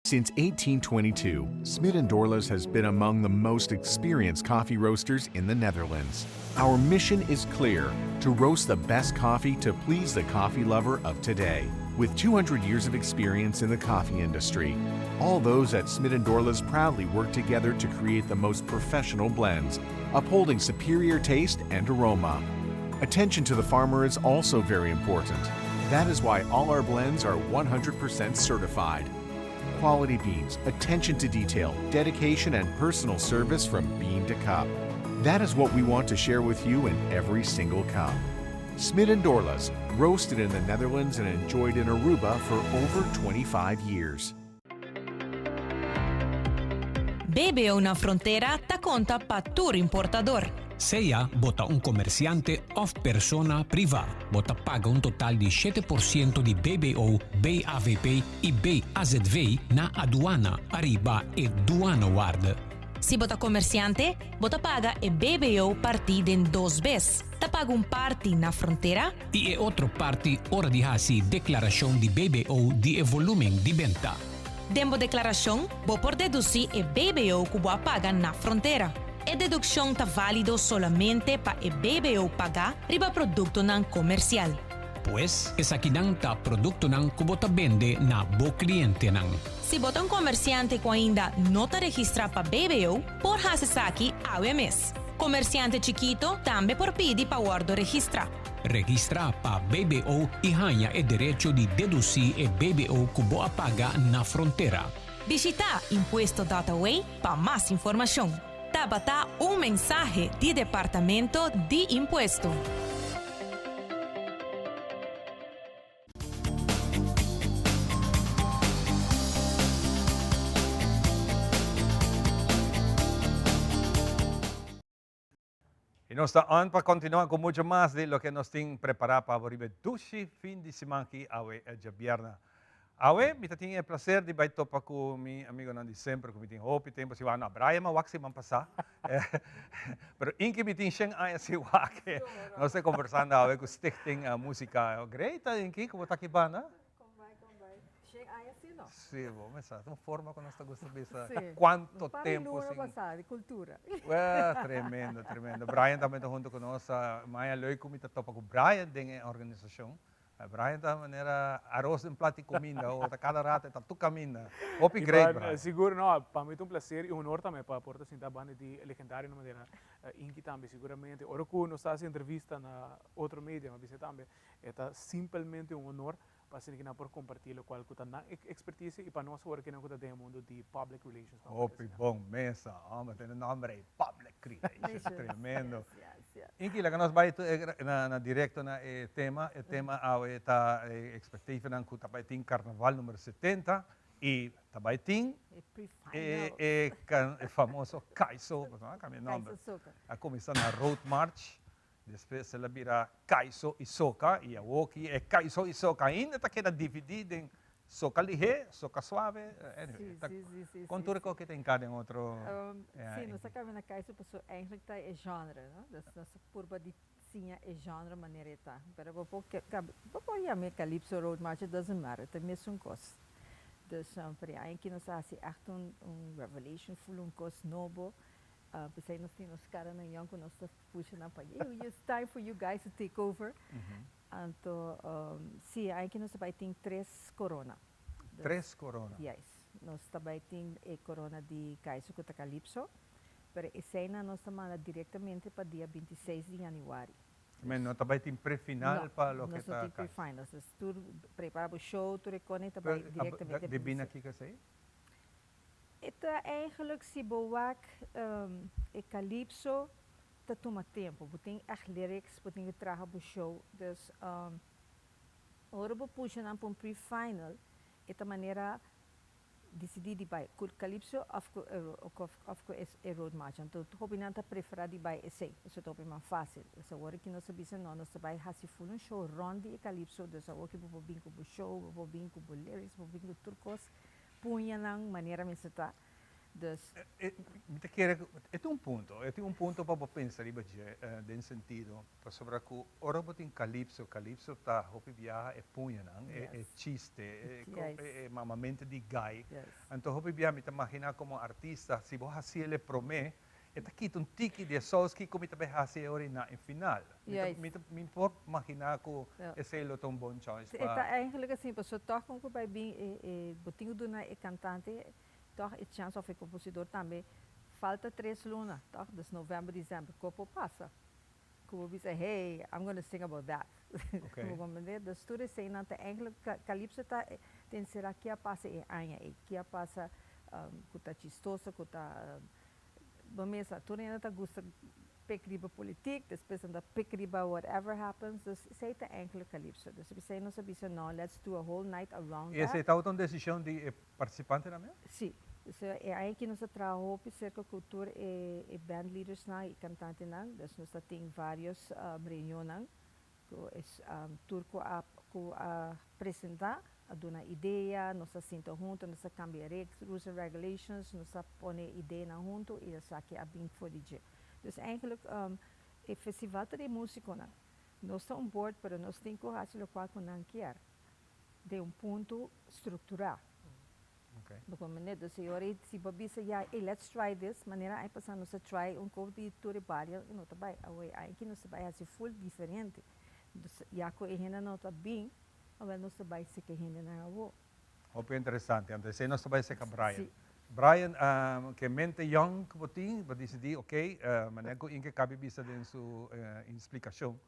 Since 1822, Smit & Dorlas has been among the most experienced coffee roasters in the Netherlands. Our mission is clear: to roast the best coffee to please the coffee lover of today. With 200 years of experience in the coffee industry, all those at Smit & Dorlas proudly work together to create the most professional blends, upholding superior taste and aroma. Attention to the farmer is also very important. That is why all our blends are 100% certified. Quality beans, attention to detail, dedication, and personal service from bean to cup. That is what we want to share with you in every single cup. Smit & Dorlas, roasted in the Netherlands and enjoyed in Aruba for over 25 years. Bebe una frontera ta conta pa tur importador. Sea bota un comerciante of persona privada. Bota paga un total di 7% di BBO, BAVP e BAZV na aduana, arriba e douaneward. Se bota comerciante, bota paga e BBO partida em 2 vezes. Tá paga parte na fronteira E é outra parte hora de fazer declaração de BBO de volume de venda. Dembo declaração, vou por deduzir e BBO que boa paga na fronteira. E dedução tá válido solamente para e BBO pagar riba produto não comercial. Pues, esa kinanta produkto ng kubota vende na bo cliente ng. Se bota comerciante que ainda não está registrado para BBO, por fazer aqui ao mês. Comerciante chiquito também por pedir para guardo registrar. Registra pa BBO e ganha o direito de deduzir e BBO kubo a paga na fronteira. Visita Impuesto Dataway para mais informação. Tabata mensagem de Departamento de Impuesto. Y nos estamos para continuar con mucho más de lo que nos tienen preparado para el fin de semana que awe viernes. Awe, me tengo el placer de baito pa con mi amigo de diciembre, que me tengo hopi tempo si van a Brian ma waxi man pasa. Pero inki me tengo shen ay si wake. No sé conversando awe con stichting música. Great, inki como tá que bana? Sì, ma sa, una forma con questa gusto bisa. Quanto tempo sin passare, cultura. Tremendo, tremendo. Brian também está junto conosco. Maya leuk om te topa com Brian ding organização. Brian da maneira arroz em prato e comida, ou da cada rata tá tu caminha. Hopi great, Brian. Seguro, não, para mim é um prazer e um honor também para portar assim banda de legendário na maneira inki também seguramente. Ora que nós estamos em entrevista na outro mídia, mas você também é simplesmente um honor para ser que não por compartilhar qual que na expertise e para nós agora que não que tem mundo de public relations. Hopi bom mesa, tem nome aí public relations, tremendo. Inki lá que nós vai na direto na tema tá expectativa na que também tem carnaval número 70 e também tem famoso Kaiso, não é nome. A comissão na Road March. Depois ela vira Kaiso e Soca, e a Woki é Kaiso e Soca. Ainda está querendo dividir em Soca ligeiro, Soca suave. Contura qual que tem cada outro. Sim, nós acabamos na Kaiso, porque eigenlijk está é genre, não? Nossa curva de sim é genre maneira está. Mas vou pôr a minha Calypso Road March, doesn't matter, tem mesmo coisa. Dus para aí que nós fazemos echt revelation, full coisa novo. Besides nós temos cara na young que nós estamos puxando para it's time for you guys to take over. Então, sim, aí que nós também tem 3 corona. 3 corona? Yes. Nós também tem a corona de Kaiso com Calypso, mas essa aí nós estamos diretamente para dia 26 de janeiro. Mas não também tem pré-final para o que está? Não, tem pré-final. Tu prepara o show, tu reconhece também diretamente. De bem aqui que sei? Ito eigenlijk si bawak e Calypso ta toma tempo, buting lyrics, buting traha bu show. Dus ora bu puxa na pum pre-final, ita maneira decidi di bai. Calypso of é road march. Então hopi nanta prefera di bai esse. Isso topi man fácil. Essa hora que nós sabia não, nós vai hasi full um show rondi e Calypso. Dus a que bu binko bu show, bu binko bu lyrics, bu binko turcos. Punha ng maneira me está. É um ponto para pensar nesse sentido, sobre que ora botin Calypso está hopi viaja e punha nang é chiste, é mamamente de guy. Então hopi viaja me imagina como artista, se vos assim ele promete, está aqui tiki de sons que como também assim ora na final. Me pode imaginar que esse é tão bom chance. Está eigenlijk assim, pessoa toca com vai bem botinho do na cantante. Toch, é chance of compositor também. Falta 3 lunas, toch? Dus novembro, dezembro, corpo passa. Como we say, hey, I'm going to sing about that. Okay. Dus tudo isso aí, eigenlijk, Calypso tem será que a passa é anha, que a passa, que tá chistosa, que tá, vamos tudo ainda tá gosta pekriba politiek, depois anda pekriba whatever happens. Dus isso tá eigenlijk Calypso. Dus we say, não sabia não, let's do a whole night around that. E essa é uma decisão de participante também? Sim. É aí que nós trabalhamos cerca de cultura e band leaders e cantantes. Nós temos vários reuniões que turco a apresentar dar uma ideia, nós sinta junto, nós cambia rules and regulations, nós põe ideia na junto e nós aqui abrir for de dia. Então, eigenlijk, o festival de música, nós estamos board, mas nós temos que fazer o qual não quer, de ponto estrutural. Okay. Então, se Bobby diz, let's try this, maneira aí passar nós try copo de tudo várias, e não tá bem, aqui nós vai fazer full diferente. Já que a gente não está bem, agora nós vai se que a gente não é Muito interessante. Então, se nós vai ser com Brian. Sim. Brian, que mente young que botin, but decidi, ok, maneira que inke cabe bisa din su explicação.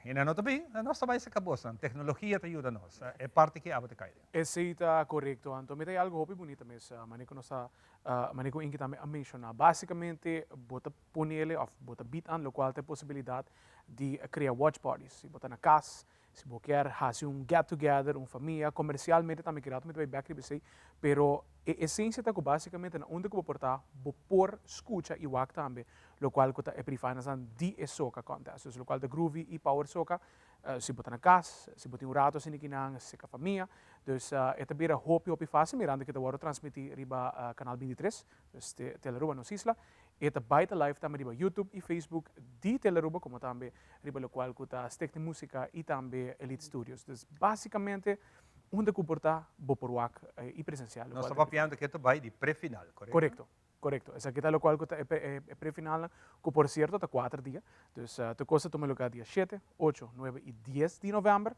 Hina não tá bem, nós vai ser acabou, a tecnologia te ajuda nós. É parte que abate cai. Esse está correto, Anto. Me tem algo hopi bonito mesmo, maneco nossa, maneco inke também a mencionar. Basicamente, bota ponele of bota beat an, lo qual tem possibilidade de criar watch parties. Se bota na casa, se você quer fazer get together, família, comercialmente também criado, me vai back sei, pero a essência está basicamente na onde que vou portar, vou por escuta e wak também, lo qual que é prefana de soca contest, lo qual de groovy e power soca, se botar na casa, se botar rato se nikinang se com a família, dus é também hopi fácil, mirando que eu transmitir riba canal 23, dus Teleruba nos isla. Eta baita live também riba YouTube e Facebook de Teleruba, como também riba lo qual kuta stek de música e também Elite Studios. Dus basicamente onde comportar bo por wak e presencial. Nós estamos piando que esto vai de pré-final, correto? Correcto. Correcto. Esa aqui está lo qual é pré-final, que por cierto está 4 dias. Dus tu costa toma lugar dia 7, 8, 9 e 10 de novembro.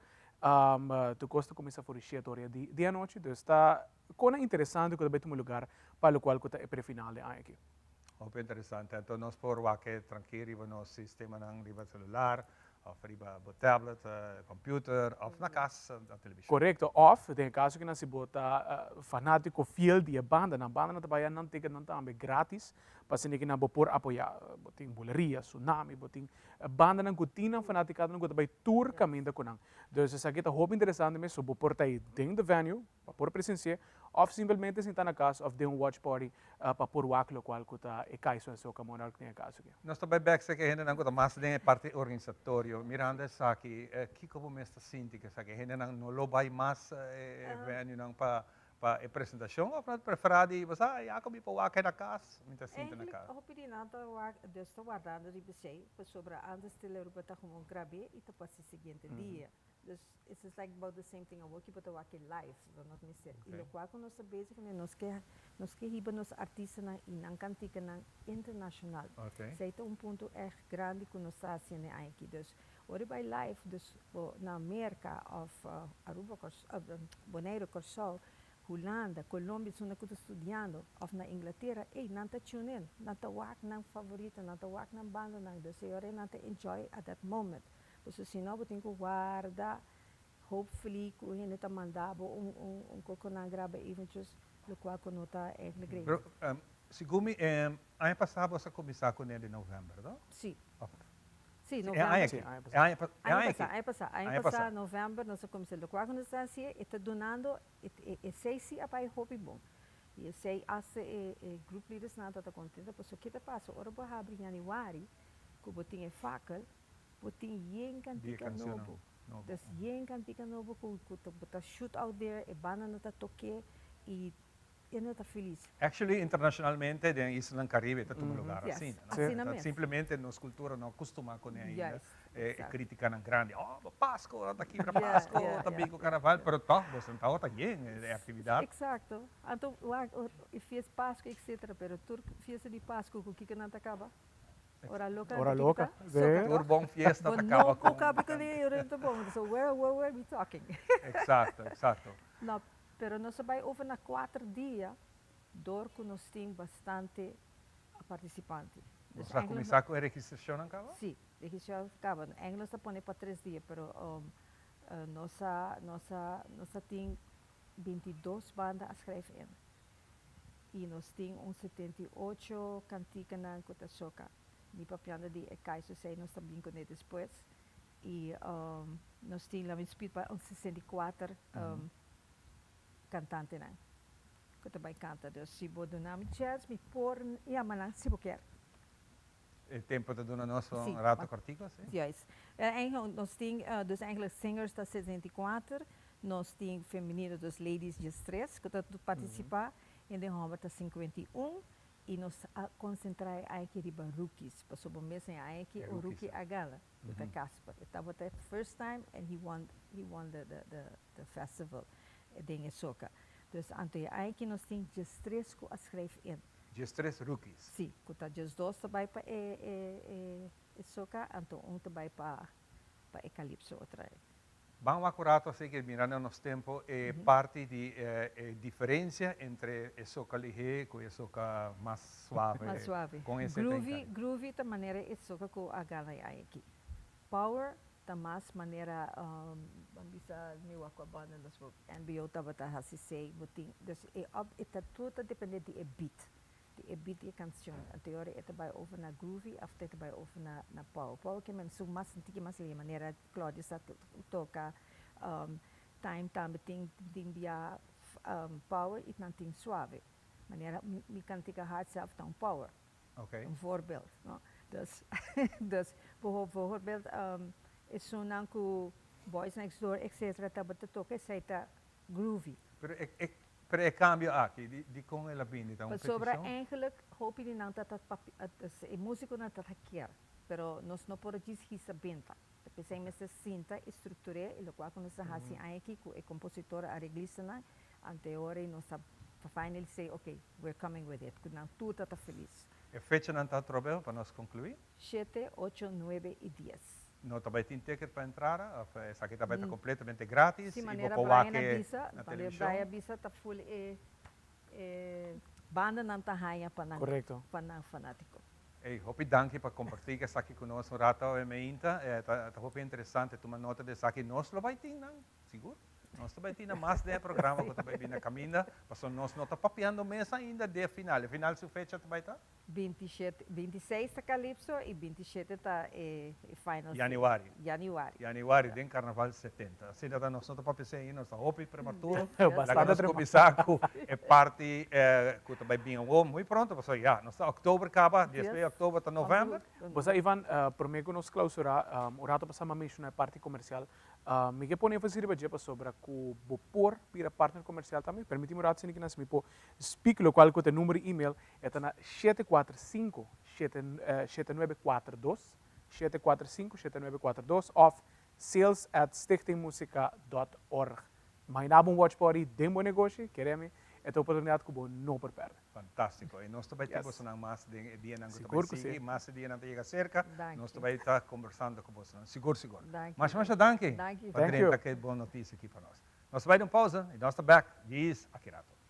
Tu costa começa a for 7 horas de noite. Dus está coisa interessante que também toma lugar para o qual é pré-final aqui. Muito interessante. Então, nós por que tranquilo riba no sistema ng riba celular, of riba tablet, computer, of na casa, na televisão. Correcto. Of, tem caso que nós bota fanático fiel de banda, na banda não trabalha não tem também grátis, para se ninguém não por apoiar, botin buleria, tsunami, botin banda não cutina fanática não trabalha tour caminho com não. Então, isso aqui está muito interessante mesmo, bo por aí dentro do venue, para por presenciar, of simplesmente sentar na casa, of de watch party, para por o aquilo qual que está e cai só seu caminho que tem caso aqui. Nós também back se que ainda não custa mais de parte organizatório, mirando essa aqui, que como me está sentindo que essa que ainda não lo vai mais venue não para a apresentação, ou para preferir de você, já comi para o aqui na casa, me está sentindo na casa. Eu pedi nada, eu estou guardando de você, sobre antes de ler o bata como grave e depois o seguinte dia. Dus it's like about the same thing. I work with the live, so not mister. E lo qual nós basic nós que riba nos artistas na inancantica na internacional. Sei que ponto grande que nós está fazendo aqui. Dus ora by live, dus na América of Aruba, Bonaire, Corsol, Holanda, Colômbia, são que estudando, of na Inglaterra, não tá tune in, não tá wak na favorita, não tá wak na banda, não. Dus ora não tá enjoy at that moment. Dus senão eu tenho que guardar, hopefully, que a gente está mandando coco na grava eventos, o qual não está eigenlijk great. Sigumi, ano passado você começou com ele em novembro, não? Sim. Sim, novembro. Ano passado, novembro, nós começamos. O qual nós está assim, está donando, e sei se a pai hobby bom. E sei as grupo líderes não está contente, porque o que está passando, ora vou abrir em januário, que eu tinha faca. Botin yen cantica novo. Dus yen cantica novo que tá shoot out there, e banda não tá toque e não tá feliz. Actually, internacionalmente, na Isla Caribe, está um lugar assim. Simplesmente nos cultura não acostuma com ele ainda. E critica na grande, Páscoa, está aqui para Páscoa, está bem com o carnaval, pero tá, você não está yen, é atividade. Exato. Então, fez Páscoa, etc. Pero tu fiesta de Páscoa, o que não tá acaba? Hora loca. Por bom fiesta acaba com. So where are we talking? Exato. Não, pero nós vai over na 4 dias, door que nós temos bastante participantes. Você vai começar com a registração acaba? Sim, a registração acaba. Em inglês está põe para 3 dias, pero nossa tem 22 bandas a escrever. E nós temos 78 canticas na Cotasoca. Ni papiando de Kaiser sei nós também com ele depois e nós temos lá speed para 64 cantantes né que também canta dus se vou donar jazz me por e a malang se quer o tempo de donar nosso rato cortico sim yes nós temos dus eigenlijk singers da 64 nós temos feminino dos ladies de stress, que estão participar, em novembro está 51, e nós concentrar aqui riba rookies, para sobre mês em aqui o rookie agala, da Casper. Estava the first time and he won the festival em Esoka. Dus anto aqui nós temos just 3 que escreve in. Just 3 rookies. Sim, que está just 2 também para Esoka, anto também para Ecalipso outra. Vamos accurato a seguir mirando nos tempo e parte di differenza entre Esoka ligé con Esoka más suave. Mais suave. Com esse groovy da maneira Esoka com a gala aqui. Power da mais maneira bisa new aquabana das NBO tabata hasi sei buting dus tudo depende de beat. De beat de canção. A teoria é também over na groovy, after também over na power. Power que men so mas senti mas de maneira Claudia sa toca time também tem dia power e não tem suave. Maneira me cantica hard self tão power. Okay. Een voorbeeld. No? Dus bijvoorbeeld is zo'n nanku Boys Next Door, etc. Dat toca seita groovy. Pero é cambio aqui, de com ela binita. Maar sobra eigenlijk hoop je niet dat het músico não está aqui, pero nós não podemos hisa benta. Pensamos que cinta estrutura e lo qual nós hasi aqui com o compositor arreglista na anteriore nós finally say okay, we're coming with it. Não tudo está feliz. E fecha não está trobel para nós concluir? 7, 8, 9 e 10. No também tem ticket para entrar, essa aqui também está completamente grátis. Sim, maneira Brian Bisa está full banda não está raia para não fanático. Ei, hopi danke para compartilhar essa aqui conosco um rato e meinta. Tá hopi interessante tomar nota dessa aqui. Nós lo vai ter, não? Seguro? Nós também temos mais de programa que também vem na caminha. Mas nós não está papiando mês ainda de final. Final sua fecha também está? 26 está Calypso e 27 está final. Januário, tem Carnaval 70. Assim, nós não estamos papiando ainda, nós estamos hopi prematuro. Bastante começar é parte que também vem muito pronto. Nós estamos outubro, acaba, 10 de outubro até novembro. Você, Ivan, por mim que nós clausurar, o rato passamos a mencionar a parte comercial. Me que pone ênfase riba sobre que o por para partner comercial também. Permitimos rato que nós me po speak lo qual que o número e-mail é na 745-7942 of sales@stichtingmusica.org. Mas na bom watch party, dem bom negócio, queremos esta oportunidade que não por perder. Fantástico. E nós também temos mais de dia não que mais de dia não chega cerca. Nós também está conversando com você. Seguro. Mas danke. Thank you. Que boa notícia aqui para nós. Nós vamos dar uma pausa e nós estamos back. Diz Akirato.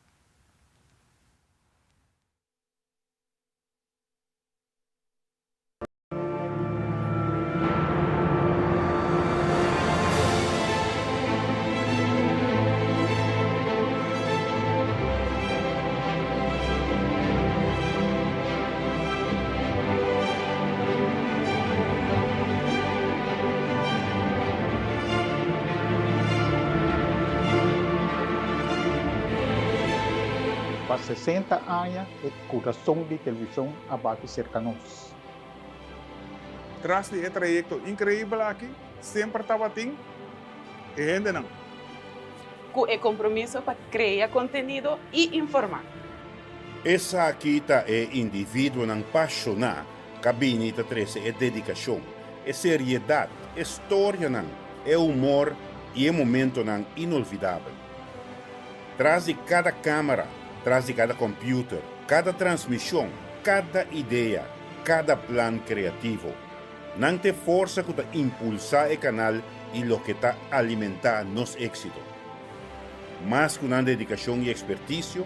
Para 60 anos, o coração de televisão abate cerca de nós. Tras de trayecto increíble aqui, sempre estava assim, e gente não. Com o compromisso para criar conteúdo e informar. Essa aqui é indivíduo não apaixonado, cabine da 13 é dedicação, é seriedade, é história não, é humor e é momento não inolvidável. Traz de cada câmera, traz de cada computer, cada transmissão, cada ideia, cada plano criativo. Não tem força que impulsar o canal e o que está alimentar nosso êxito. Mas com uma dedicação e expertise,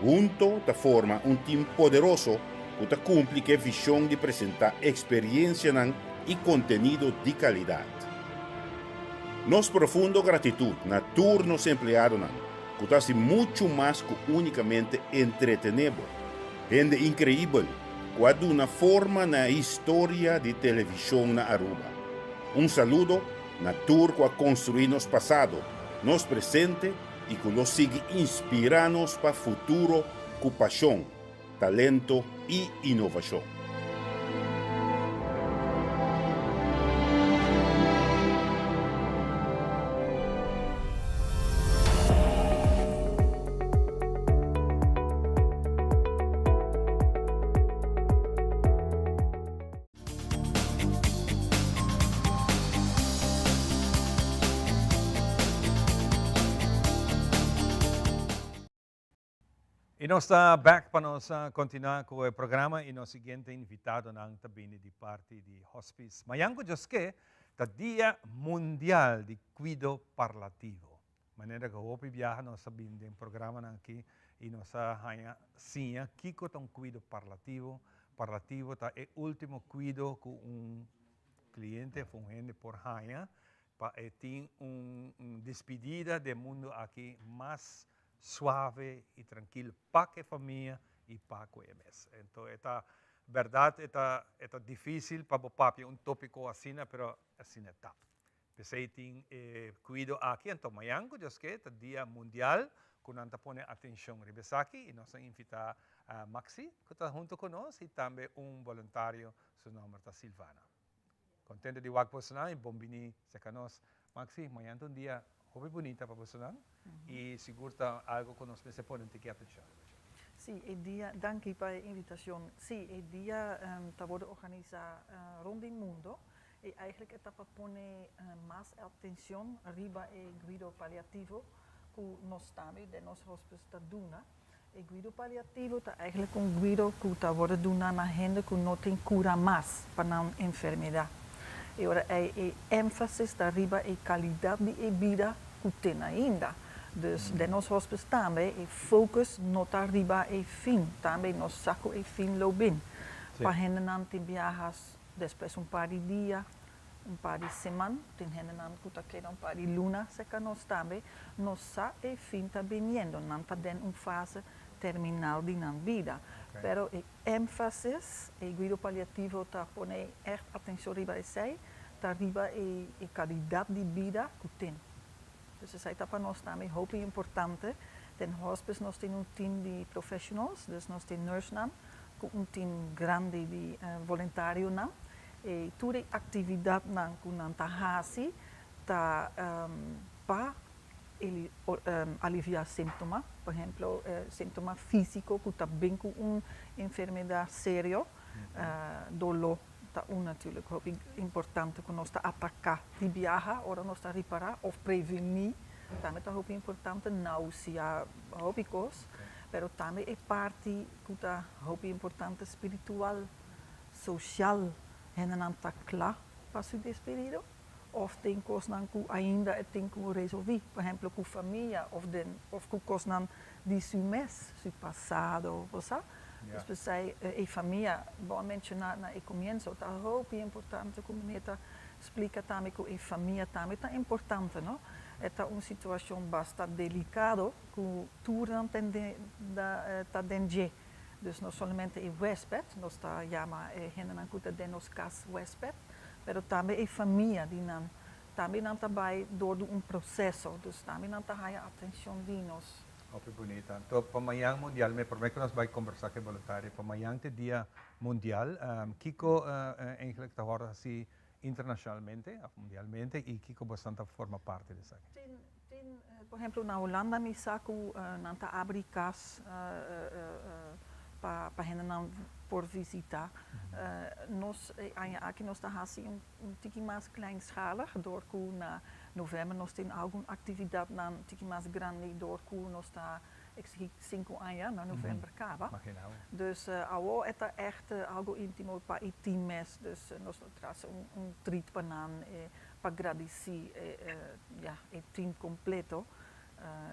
junto da forma time poderoso que cumpre a visão de apresentar experiência e conteúdo de qualidade. Nos profundo gratidão na turnos empleados que hace muito mais que unicamente entretenemos. Gente incrível, que uma forma na história de televisão na Aruba. Saludo na tour que construir nos passado, nos presente e que nos siga inspirando para o futuro com paixão, talento e inovação. E nós está back para nós continuar com o programa e nosso seguinte invitado não também de parte de Hospice. Mayango Joske, da Dia Mundial de Cuido Parlativo. Maneira que eu viajar nós sabemos de programa aqui e nós hanya sim, Kiko tem cuido parlativo. Parlativo tá é o último cuido com cliente fungente por hanya para ter despedida do mundo aqui mais suave e tranquilo para a família e para o MS. Então, é verdade, é difícil para o papi tópico assim, mas assim está. Pensei tem cuido aqui, então, Mayango, que é o Dia Mundial, que nós põe atenção aqui e nós invitamos a Maxi, que está junto conosco, e também voluntário, seu nome é Silvana. Contente de estar com você e bom venir a nós. Maxi, amanhã é um dia muito bonito para você e seguro que algo que nós podemos ter atenção. Sim, o dia, danke pela invitação. Sim, o dia está sendo organizado rond o mundo e eigenlijk está para pôr mais atenção arriba o cuidado paliativo que nós também, de nosso hospital, está dando. O cuidado paliativo está eigenlijk cuidado que está sendo dado na gente que não tem cura mais para uma enfermidade. E ora o ênfase está arriba a qualidade de vida que tem ainda. Dus de nosso hospital também, o focus não está arriba a fim, também nós saco o fim lo bem. Para gente não tem viagens depois par de dias, par de semanas, tem gente não que quer par de luna, seca nós também, nós sa o fim está veniendo, não está dentro fase terminal de nossa vida. Pero o ênfase, o cuidado paliativo está pondo echt atenção arriba a isso, está arriba a qualidade de vida que tem. Dus isso está para nós também muito importante. No hospice nós temos time de profissionals, dus nós temos nurse time grande de voluntário e toda atividade que nós fazemos está para aliviar sintomas, por exemplo, sintomas físicos que está bem com enfermidade séria, dolor. Está natuurlijk importante que nós está atacar de viajar, ora nós está reparar ou prevenir. Também está muito importante náusea, coisas, mas também é parte que está muito importante espiritual, social, e não está claro para se despedir. Ou tem coisas que ainda tem que resolver, por exemplo, com a família, ou com coisas de seu mês, seu passado, sabe? Dus we zei, família, bom mencionar na comienzo, está muito importante, como neta explica também que a família também está importante, não? É uma situação bastante delicada que tudo não tem está dentro. Dus não somente o hóspede, nós está chama gente não cuida de nos cas hóspede, mas também a família, também não está vai door processo, dus também não está a atenção de nós. Muito bonita. Então, Pamayang Mundial, me prometo que nós vamos conversar com o voluntário. Pamayang é Dia Mundial. Kiko, eigenlijk, está agora assim, internacionalmente, mundialmente, e Kiko bastante forma parte disso. Por exemplo, na Holanda, me saco, não está abrir casa para gente não por visitar. Nós, aqui nós está assim pouquinho mais kleinschalig, door que na novembro nós temos alguma atividade na pouquinho mais grande, door que nós está, ik zeg 5 anos, na novembro acaba. Dus ao é echt algo íntimo para o time, dus nós trazemos treat para para agradecer o time completo.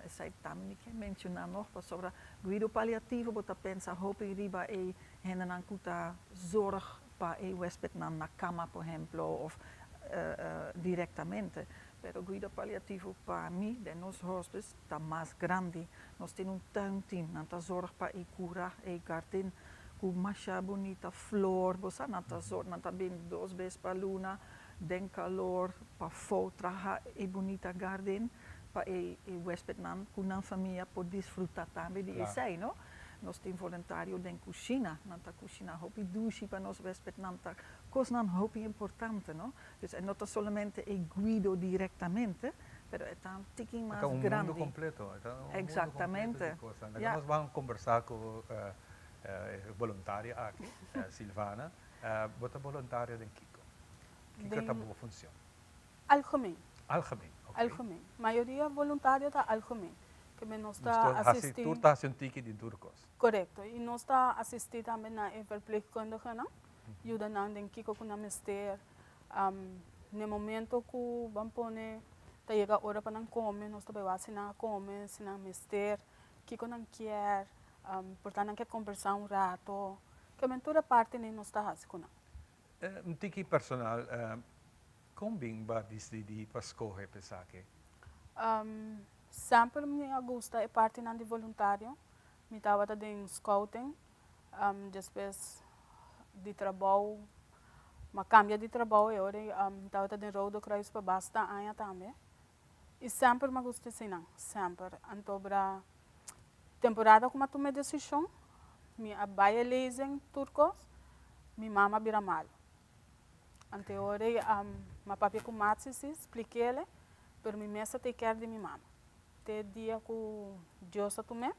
Zij também quer mencionar nog sobre cuidado paliativo, bota pensa hope riba e henna kuta zorg para o hóspede na cama, por exemplo, ou diretamente. Pero cuidado paliativo para mim, de nos hospices, está mais grande. Nós temos team, nanta zorg para e cura e jardim, com macha bonita flor, bossa nanta zorg, nanta bem 2 vezes para luna, den calor, para traja e bonita jardim. Para o hóspede com a família pode desfrutar também de isso, não? Nós temos voluntário na cozinha, na cozinha, hopi douche para nós hóspedes, na coisa hopi importante, não? Então, não é somente o guido diretamente, mas é um pouquinho mais grande. Mundo completo. Exatamente. Nós vamos conversar com o voluntário aqui, Silvana. Bota voluntário de Kiko. Kiko está boa função. Algemeen. Algemeen. Algemeen. Maioria voluntária está algemeen. que nos Então, está tu assistindo. está um tiki de turcos. Correto. E nós está assistindo também na verpleegkundige, não? Ajuda não, tem que com a mister. No momento que vamos pôr, tá chega a hora para não comer, nós também vamos assinar comer, assinar mister, que não quer, portanto não quer conversar rato, que a toda parte nem nós está fazendo. Um tiki personal, como bem vai decidir para escolher pensar que? Sempre me gusta a parte de voluntário. Me estava em scouting, depois de trabalho, uma cambia de trabalho, eu estava em Rodo Cruz para basta anos também. E sempre me gusta assim, não, sempre. Então, para temporada como eu tomei decisão, me abaia lezen turcos, minha mama vira mal. Então, meu papai com Matsis expliquei ele, para mim mesmo take care de minha mama. Até dia que eu tomei,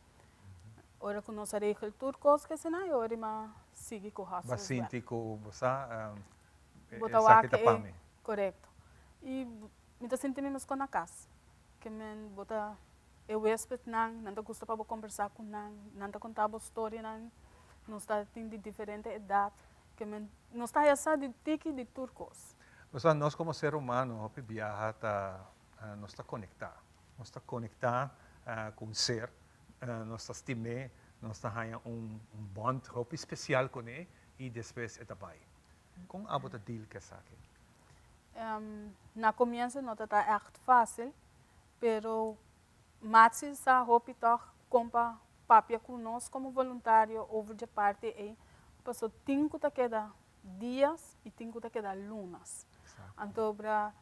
ora que nós arregamos turcos, que senão eu ora sigo com o resto. Mas sinto que você Bota que correto. E me está sentindo mesmo na casa. Que me bota eu respeito não gosta para conversar com não tá contar a história não está de diferente idade que me não está essa de tiki de turcos. Nós como ser humano, viaja nós está conectar com o ser, nós está estimar, nós está bond especial com ele e depois é também. Como a bota deal que sabe? Na começo não está echt fácil, pero Matsi sa hopi toch compa papia conosco como voluntário over de parte e passou 5 dias e 5 lunas. Então para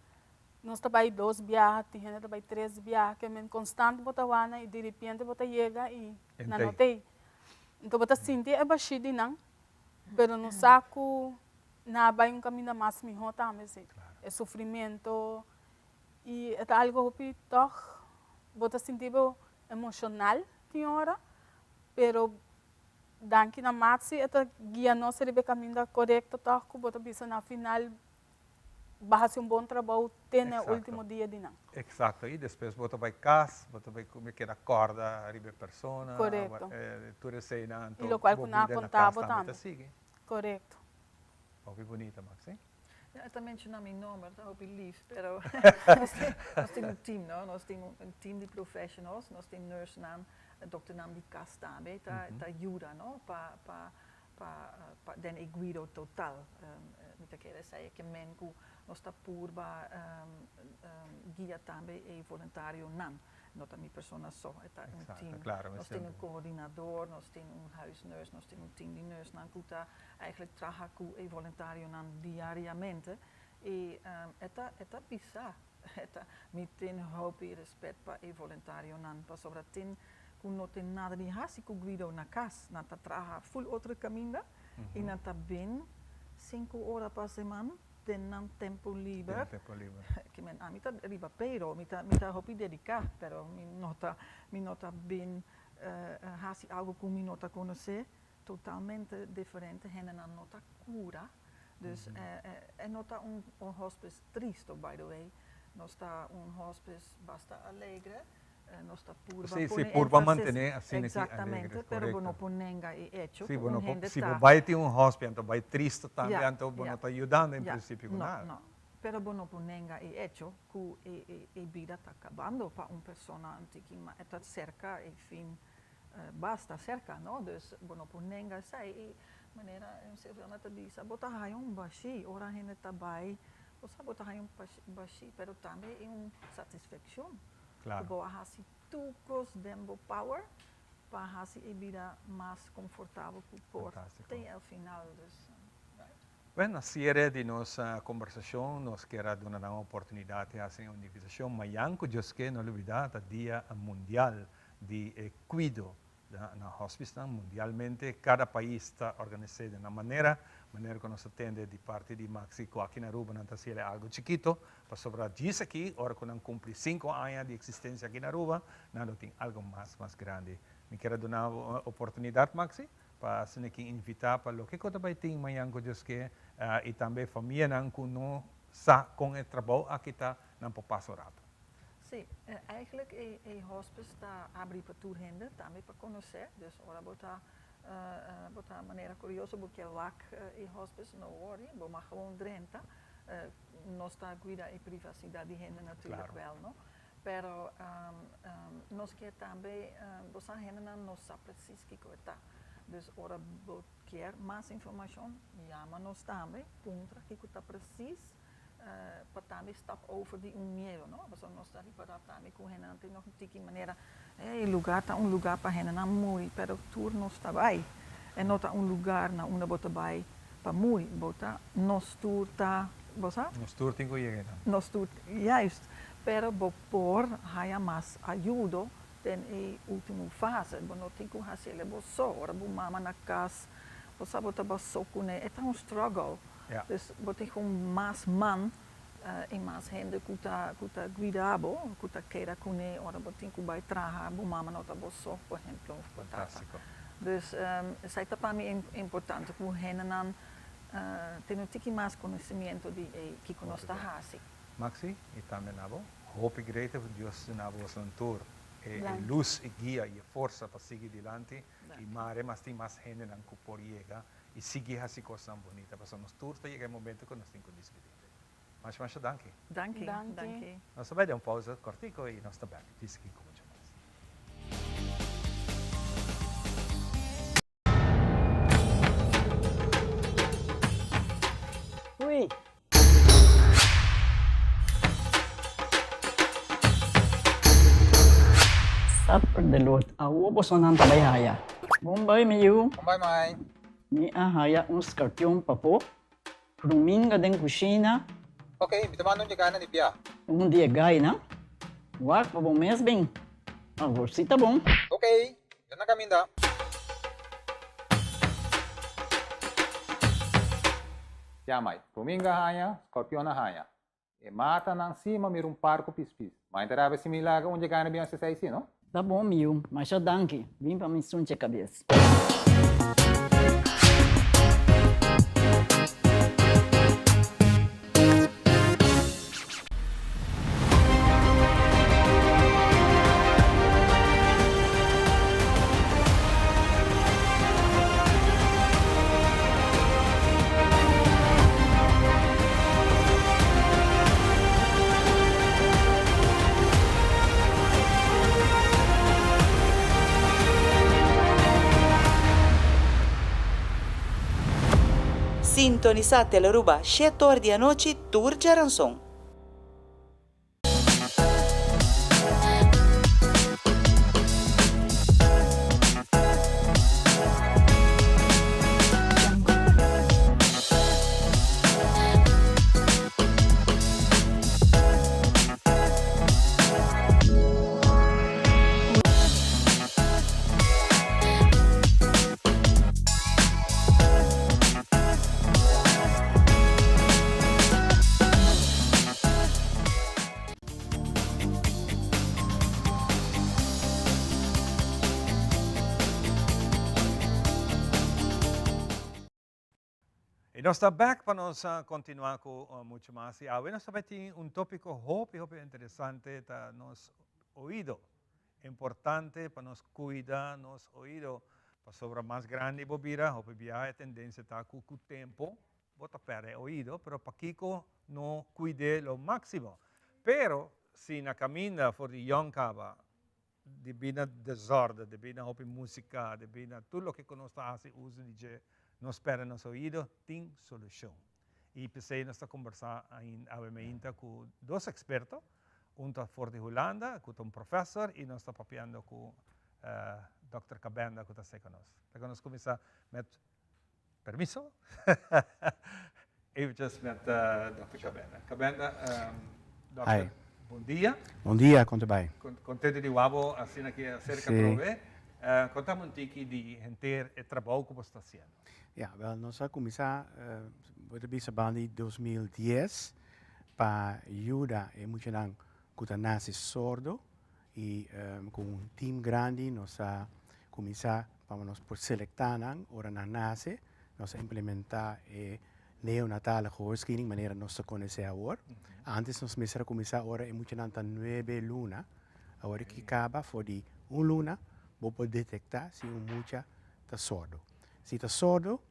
nós trabalhamos 2 viagens, tinha trabalho 3 viagens, que men constante botawana e de repente bota chega e na notei. Então bota sentir é baixo não, pero no saco na vai caminho mais melhor também, é sofrimento e é algo hopi toch bota sentir emocional tinha hora, pero danke na Matsi eta guia nós rebe caminho correto toch que bota bisa na final bahas bom trabalho até no último dia de não. Exato, e depois bota vai casa, bota vai comer que acorda arriba persona. Correto. Tu sei na e lo qual que na contava também. Correto. Ouvi bonita, Maxi. Ja, também mencionar meu nome, dat hoop ik lief. Pero nós temos team, não? Nós temos team de professionals, nós temos nurse naam, dokter naam die kast daarbij, ta ajuda, não? Pa den Guido total. Muita queira sei que menku nós tá por guia também e voluntário nan. Not a minha persona só, é um team. Claro, nós temos coördinador, nós temos huisnurse, nós temos team de nurse nan kuta eigenlijk trahaku e voluntário nan diariamente. E eta bisa, eta mitin hoop e respeito para e voluntário nan, para sobre tin ku não tem nada de hasi ku Guido na casa, na traha full outro caminho e na tá bem 5 horas por semana. Tenan tempo livre. Que men amita riba pero mita hopi dedicar, pero mi nota bem hasi algo que mi nota conhecer totalmente diferente, hen na nota cura. Dus nota hospice triste, by the way. Nós está hospice basta alegre. Nós está purba mantener assim exatamente, pero não ponenga e hecho. Sim, se vai ter hospice, então vai triste também, então não está ajudando em princípio com nada. Não, pero não ponenga e hecho que a vida está acabando para uma pessoa antiga, está cerca e fim basta cerca, não? Dus não ponenga sai e maneira se ela te diz, bota aí baixi, ora gente está bem, você bota aí baixi, pero também é satisfação. Claro. Para hasi tucos dembo power, para hasi a vida mais confortável que por até o final. Bueno, na série de nossa conversação, nós queremos dar uma oportunidade a uma invitação, mas eu que não olvidar o Dia Mundial de Cuido na hospice, mundialmente, cada país está organizado de uma maneira que nos atende de parte de Mexico aqui na Aruba, não é algo chiquito, para sobrar disso aqui, agora que não cumpre 5 anos de existência aqui na Aruba, não tem algo mais grande. Me quero dar uma oportunidade, Maxi, para se invitar para o que eu também tenho amanhã com Deus que e também família não com o trabalho aqui está não pode passar rápido. Sim, eigenlijk é hospice está abre para tudo ainda, também para conhecer, dus ora botar botar maneira curiosa porque lá é hospice não worry, mas gewoon drenta, nós está cuida e privacidade ainda natuurlijk wel, não? Pero nós quer também você ainda não sabe precis que coisa, dus ora quer mais informação, chama nós também, contra que coisa precis. Para também stap over die medo, não? Mas nós estamos para também com hen tem nog tiki maneira, lugar tá lugar para hen na muito, pero tour nós está vai, não tá lugar na uma bota vai para muito, bota nós tour tá, bosa? Nós tour tem que ir. Nós tour, juist, pero por haya mais ajuda tem a última fase, bo não tem que fazer lebo só, ora bo mama na casa, bosa bota basso com é um struggle. Ja. Dus wordt ik gewoon maas man in maas hende kuta guidabo, kuta kera kune ora botin bij traha bo mama nota bosso por exemplo. Fantástico. Dus sai para mim é importante que henan tem um tiki mais conhecimento de que conosco hasi. Maxi, e também nabo, hope great of Deus nabo son tour. E luz e guia e força para seguir adiante e mare mas tem mais gente não por chega e seguir essa coisa bonita para nós tour chega o momento que nós temos que despedir. Mas danke. Danke. Nós vamos dar uma pausa cortico e nós estamos aqui. Diz que como Ui. Sapper de lot awo bosonan tabayhaya. Bombay miyu. Bombay mai. Ni ahaya un scorpion papo. Pruminga den kusina. Okay, bitaman nung jagana ni Pia. Um dia gai na. Wak pa bom mes bem. Agora sim tá bom. Okay, yan na kami da. Pia mai. Pruminga haya, scorpion na haya. E mata nang cima mir parco pispis. Mas interava se milaga onde jagana bem se sai sim, não? Tá bom, Mil, mas já danke. Vim para me sunte a cabeça. Sintonizzate alla ruba 7 ore di notte Tour Giaranson. E nós estamos back para nós continuar com muito mais. E agora nós temos tópico hope interessante para nos ouvido. Importante para nos cuidar, nos ouvido para sobre mais grande bobira, hope a tendência está com o tempo, bota perder ouvido, pero para Kiko não cuide lo máximo. Pero se na caminha for de young cava, divina desordem, divina hope música, divina tudo o que nós fazemos uso de nos espera nos ouvidos, tem solução. E pensei nós conversar com dois expertos, um está fora de Holanda, com um professor, e nós estamos papiando com Dr. Cabenda, que está conosco. Então, nós começamos com permisso? Eu just met Dr. Cabenda. Cabenda, Dr. Bom dia. Bom dia, quanto bem? Contente de wabo, assim aqui acerca de prove. Contamos um pouco de gente e trabalho que você está fazendo. Ja, wel, nós vamos começar em 2010 para ajudar a muitos que nasce sordo e com time grande nós começar para nós por selecionar ora na nasce nós implementar neonatale gehoorscreening, meneer nos conoce ahora. Antes nos misera começar ahora e mucho nanta 9 luna. Ahora que acaba for die 1 luna, vou poder detectar se mucha está sordo. Se está sordo,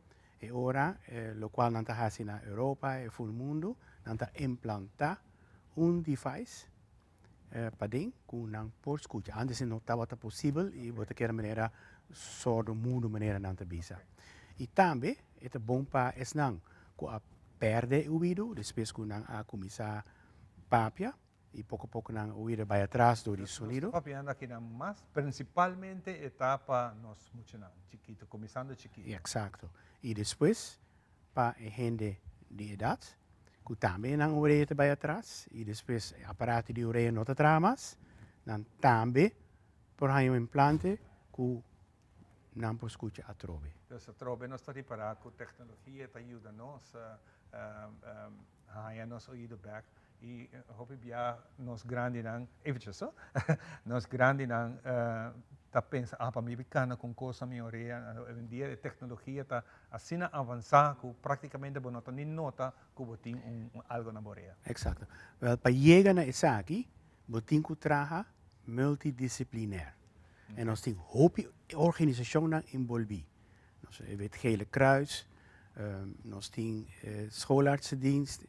e ora, lo qual nanta hasi na Europa e sul mundo, nanta implantar device para ding, com nang por escuta. Antes não estava possível e outra que maneira sordo mundo maneira nanta bisa. E também é bom para es nang com a perde o ouvido, depois com nang a começar papia e pouco a pouco nang ouvido vai atrás do sonido. Papiando aqui na mas principalmente etapa nos muito chiquito, começando chiquito. Exacto. E depois para gente de idade, que também nang ouvido vai atrás e depois aparato de orelha não tramas, nang também por aí implante que não por escuta a trove. Dus a trove nós está preparado com tecnologia que ajuda nós a nos ouvido back. E hoop ja nos grande nang eventjes so nos grande nang ta pensa para mim bicana com coisa minha orelha em dia de tecnologia ta assim avançar que praticamente não tem nota que botin algo na orelha. Exacto. Well, para chegar na essa aqui, botin que traga multidisciplinair. En nós tem hoop organisação na envolvi. Nós het Gele Kruis, nós tem schoolartsendienst.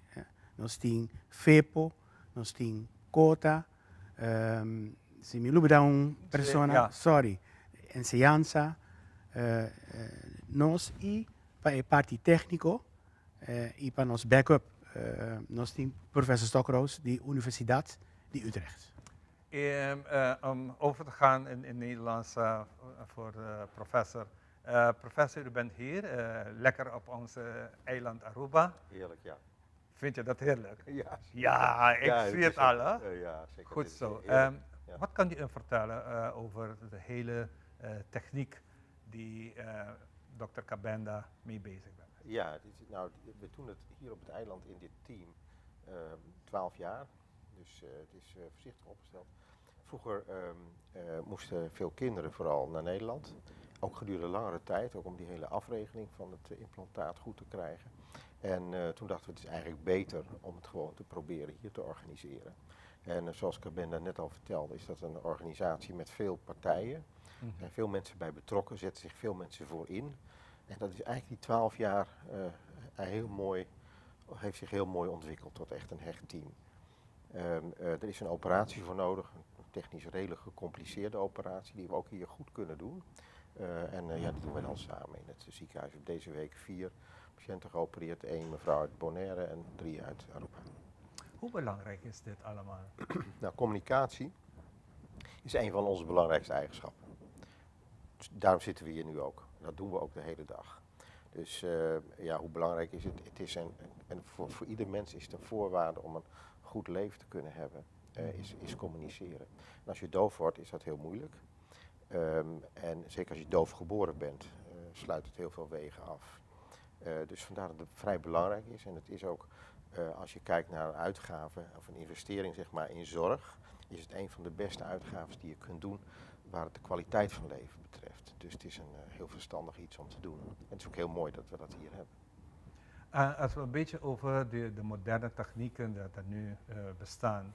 Nós temos FEPO, nós temos COTA, se me lembro de persona, sorry, enseñanza, nós e para a parte técnico e para nos backup, nós temos professor Stokroos, de Universiteit de Utrecht. Om over te gaan in Nederlands voor professor. Professor, u bent hier, lekker op ons eiland Aruba. Heerlijk, ja. Vind je dat heerlijk? Ja, ja ik zie het al. Ja, zeker. Goed zo. Wat kan u vertellen over de hele techniek die Dr. Kabenda mee bezig bent? Ja, we doen het hier op het eiland in dit team 12 jaar. Dus het is voorzichtig opgesteld. Vroeger moesten veel kinderen vooral naar Nederland. Ook gedurende langere tijd, ook om die hele afregeling van het implantaat goed te krijgen. En toen dachten we, het is eigenlijk beter om het gewoon te proberen hier te organiseren. En zoals Kabenda net al vertelde, is dat een organisatie met veel partijen. Er zijn veel mensen bij betrokken, zetten zich veel mensen voor in. En dat is eigenlijk die 12 jaar heeft zich heel mooi ontwikkeld tot echt een hecht team. Er is een operatie voor nodig, een technisch redelijk gecompliceerde operatie, die we ook hier goed kunnen doen. Die doen we dan samen in het ziekenhuis. We hebben deze week 4 patiënten geopereerd, 1 mevrouw uit Bonaire en 3 uit Aruba. Hoe belangrijk is dit allemaal? Nou, communicatie is een van onze belangrijkste eigenschappen. Dus daarom zitten we hier nu ook. Dat doen we ook de hele dag. Dus hoe belangrijk is het? Het is en voor ieder mens is het een voorwaarde om een goed leven te kunnen hebben, is communiceren. En als je doof wordt, is dat heel moeilijk. En zeker als je doof geboren bent, sluit het heel veel wegen af. Dus vandaar dat het vrij belangrijk is. En het is ook, als je kijkt naar een uitgave of een investering zeg maar, in zorg, is het een van de beste uitgaves die je kunt doen waar het de kwaliteit van leven betreft. Dus het is een heel verstandig iets om te doen. En het is ook heel mooi dat we dat hier hebben. Als we een beetje over de moderne technieken die er nu bestaan,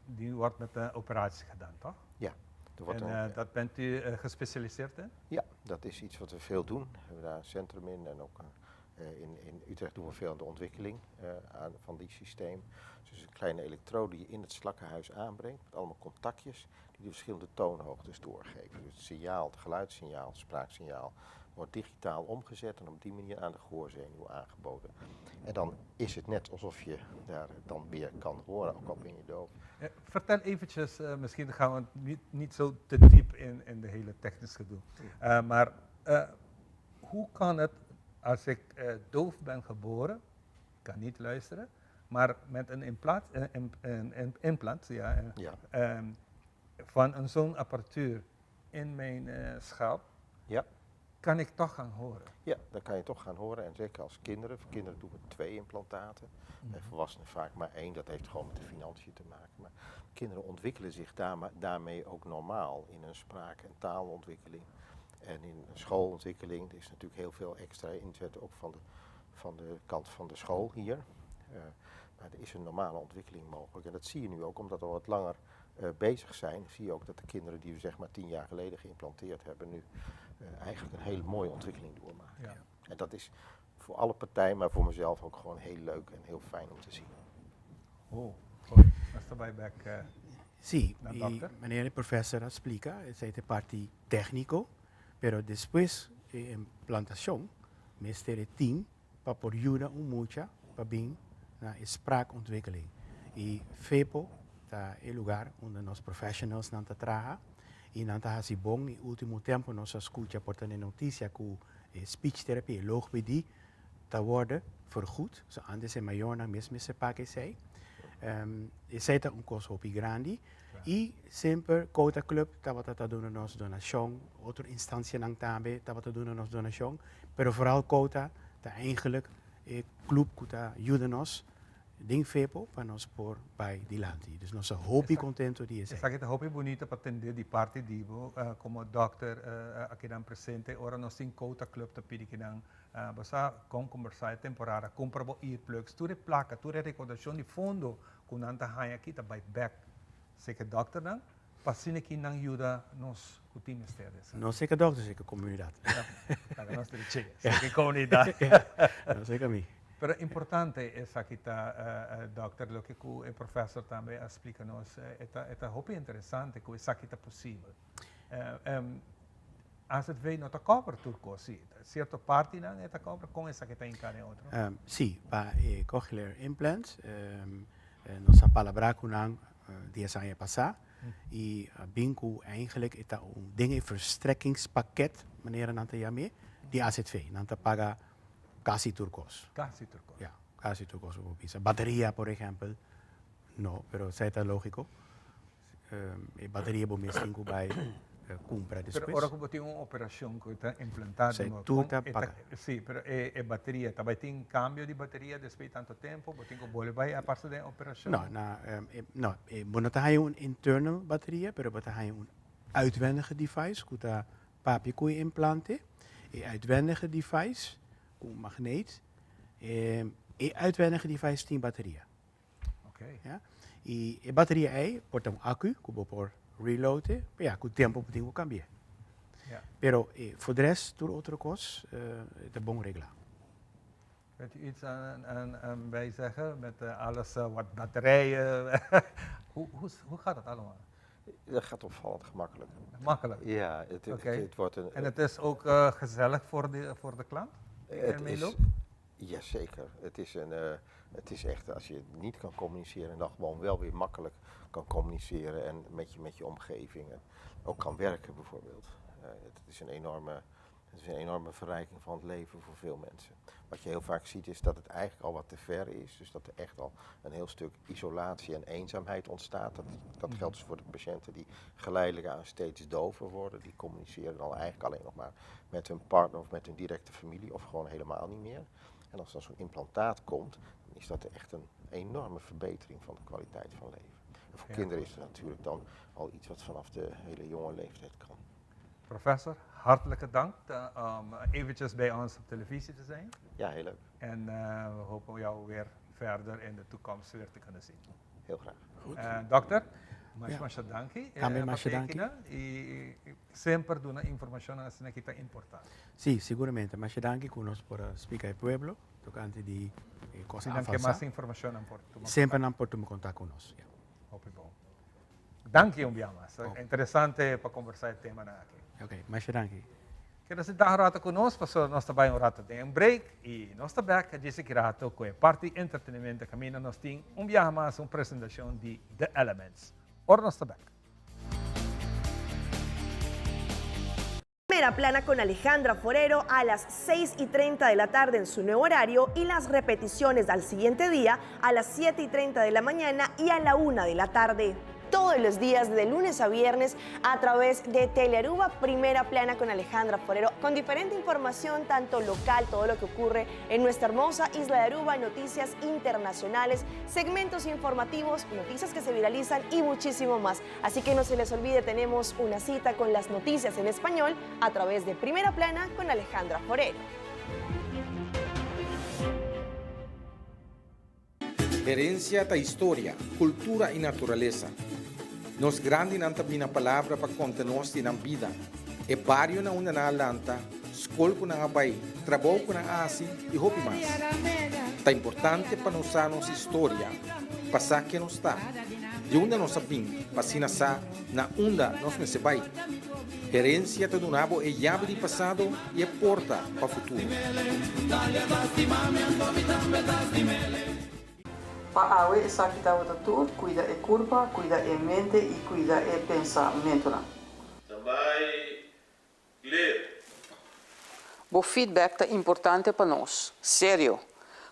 die wordt met een operatie gedaan, toch? Ja. Dat bent u gespecialiseerd in? Ja, dat is iets wat we veel doen. We hebben daar een centrum in en ook in Utrecht doen we veel aan de ontwikkeling van die systeem. Dus een kleine elektrode die je in het slakkenhuis aanbrengt met allemaal contactjes die de verschillende toonhoogtes doorgeven. Dus het signaal, het geluidssignaal, het spraaksignaal wordt digitaal omgezet en op die manier aan de gehoorzenuw aangeboden. En dan is het net alsof je daar dan weer kan horen, ook al ben je doof. Vertel eventjes, misschien gaan we niet zo te diep in de hele technische doen. Maar hoe kan het als ik doof ben geboren, kan niet luisteren, maar met een implant van zo'n apparatuur in mijn schelp, kan ik toch gaan horen? Ja, dan kan je toch gaan horen en zeker als kinderen. Voor kinderen doen we 2 implantaten, bij volwassenen vaak maar 1, dat heeft gewoon met de financiën te maken. Maar kinderen ontwikkelen zich daarmee ook normaal in hun spraak- en taalontwikkeling. En in schoolontwikkeling, er is natuurlijk heel veel extra inzet ook van van de kant van de school hier. Maar er is een normale ontwikkeling mogelijk. En dat zie je nu ook, omdat we wat langer bezig zijn. Zie je ook dat de kinderen die we zeg maar 10 jaar geleden geïmplanteerd hebben, nu eigenlijk een hele mooie ontwikkeling doormaken. Ja. En dat is voor alle partijen, maar voor mezelf ook gewoon heel leuk en heel fijn om te zien. Oh, sorry. Basta buyback. Sí, y manera el profesor explica, es esta parte técnico, pero después implantación, meester team, para por ayuda mucha, para bien na spraakontwikkeling. Y FEPO, ta el lugar donde los professionals nan trabajan, y nan ta hasibong, y último tiempo nos escucha por tener noticia que speech therapy, logopedie, ta worden vergoed, zo antes en mayor na mesmo se pague sei. Essa é um curso hopi grande e sempre Kota Club estava a dar nos donação, outra instância não também estava a dar nos donação, pero vooral Kota está eigenlijk club que está ajuda nos ding fepo para nos por bij dilante. Dus nós hopi contento die is. Essa aqui é hopi bonita para atender de parte divo como doctor aqui dan presente. Ora nós tem Kota Club te pedir que dan basta com conversar temporada, compra bo earplugs, tu placa, tu recordação de fundo com nanta haya aqui tá by back. Sei que doctor dan, pasine que não ajuda nos o time ustedes. Não sei que doctor, sei que comunidade. Para nós de che, sei que comunidade. Não sei que mim. Pero importante es aquí doctor, lo que el profesor también explica nos, es hopi interesante que es aquí posible. Als het wij not cover turco, sí, cierto parte dan esta cover con esa que está en cada otro. Sí, para cochlear implants, nos palabra con 10 años pasado y bingo eigenlijk is dat een dingen verstrekkingspakket, meneer Nanta Yame, die AZV, Nanta paga casi turcos. Casi turcos. Ja, casi turcos. Batería, por ejemplo, no, pero es lógico. Batería por mis 5 by compra después. Pero ahora como tiene una operación que está implantada, sí, pero batería, ¿también tiene cambio de batería después de tanto tiempo? ¿O tiene que volver a parte de la operación? No, bueno, dan hay un internal batería, pero dan hay un uitwendige device, que está papi koe implante, uitwendige device, een magneet, uitwendige device 10 batterieën. Okay. Ja? E bateria aí, porta accu, que por reloaden, ja, com o tempo pode cambiar. Ja. Pero voor de rest, door andere kost, de bon regla. Kunt u iets aan bij zeggen met alles wat batterijen? hoe gaat het allemaal? Dat gaat opvallend gemakkelijk. Makkelijk? Ja, het wordt een... En het is ook gezellig voor de klant? Jazeker. Het is echt, als je niet kan communiceren en dan gewoon wel weer makkelijk kan communiceren en met je omgeving ook kan werken bijvoorbeeld. Het is een enorme verrijking van het leven voor veel mensen. Wat je heel vaak ziet is dat het eigenlijk al wat te ver is. Dus dat er echt al een heel stuk isolatie en eenzaamheid ontstaat. Dat geldt dus voor de patiënten die geleidelijk aan steeds dover worden. Die communiceren dan eigenlijk alleen nog maar met hun partner of met hun directe familie of gewoon helemaal niet meer. En als dan zo'n implantaat komt, dan is dat echt een enorme verbetering van de kwaliteit van leven. En voor kinderen is het natuurlijk dan al iets wat vanaf de hele jonge leeftijd kan. Professor, hartelijke dank om eventjes bij ons op televisie te zijn. Ja, heel leuk. En we hopen jou weer verder in de toekomst weer te kunnen zien. Heel graag. Goed. Dokter, masha danki. Também masha danki. E sempre dona informação assim que está importante. Sim, seguramente. Masha danki conosco por explicar ao pueblo tocante de coisas avançadas. Se mais informação não pode tomar. Sempre não pode tomar contato conosco. Bom. Danke umbiamas. Interessante para conversar o tema aqui. Ok, masha danki. Quero se dar rato conosco, para nós também rato de break e nós também a disse que rato com a parte de entretenimento caminho nós tem mais uma apresentação de The Elements. Ora nós também. Primera plana con Alejandra Forero a las 6:30 de la tarde en su nuevo horario y las repeticiones al siguiente día a las 7:30 de la mañana y a la 1 de la tarde. Todos los días, de lunes a viernes, a través de Telearuba, Primera Plana con Alejandra Forero, con diferente información, tanto local, todo lo que ocurre en nuestra hermosa isla de Aruba, noticias internacionales, segmentos informativos, noticias que se viralizan y muchísimo más. Así que no se les olvide, tenemos una cita con las noticias en español a través de Primera Plana con Alejandra Forero. Herencia da história, cultura e natureza. Nos grande não também na palavra para contar-nos na vida. É barrio na una na lanta, escola na abai, trabalho na asi e roupa mais. Tá importante para nós a nossa história, passar que nos está. De onde nós sabemos, passina sa na onda nós não se vai. Herência do nabo é chave de passado e é porta para o futuro. Para awe esa kita wata tu, cuida e curva, cuida e mente e cuida e pensamento na. Também ler. O feedback é importante para nós, sério.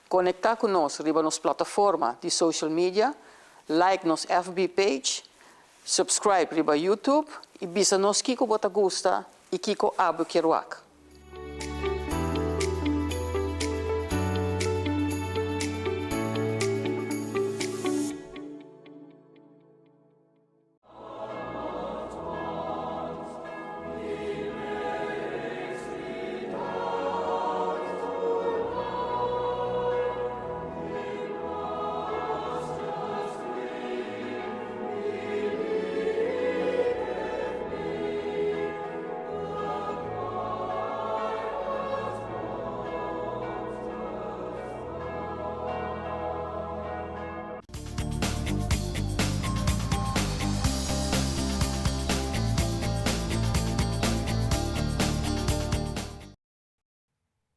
Conectar com nós riba nos plataforma de social media, like nos FB page, subscribe riba YouTube e bisa nos kiko bota gusta e kiko abo kiruak.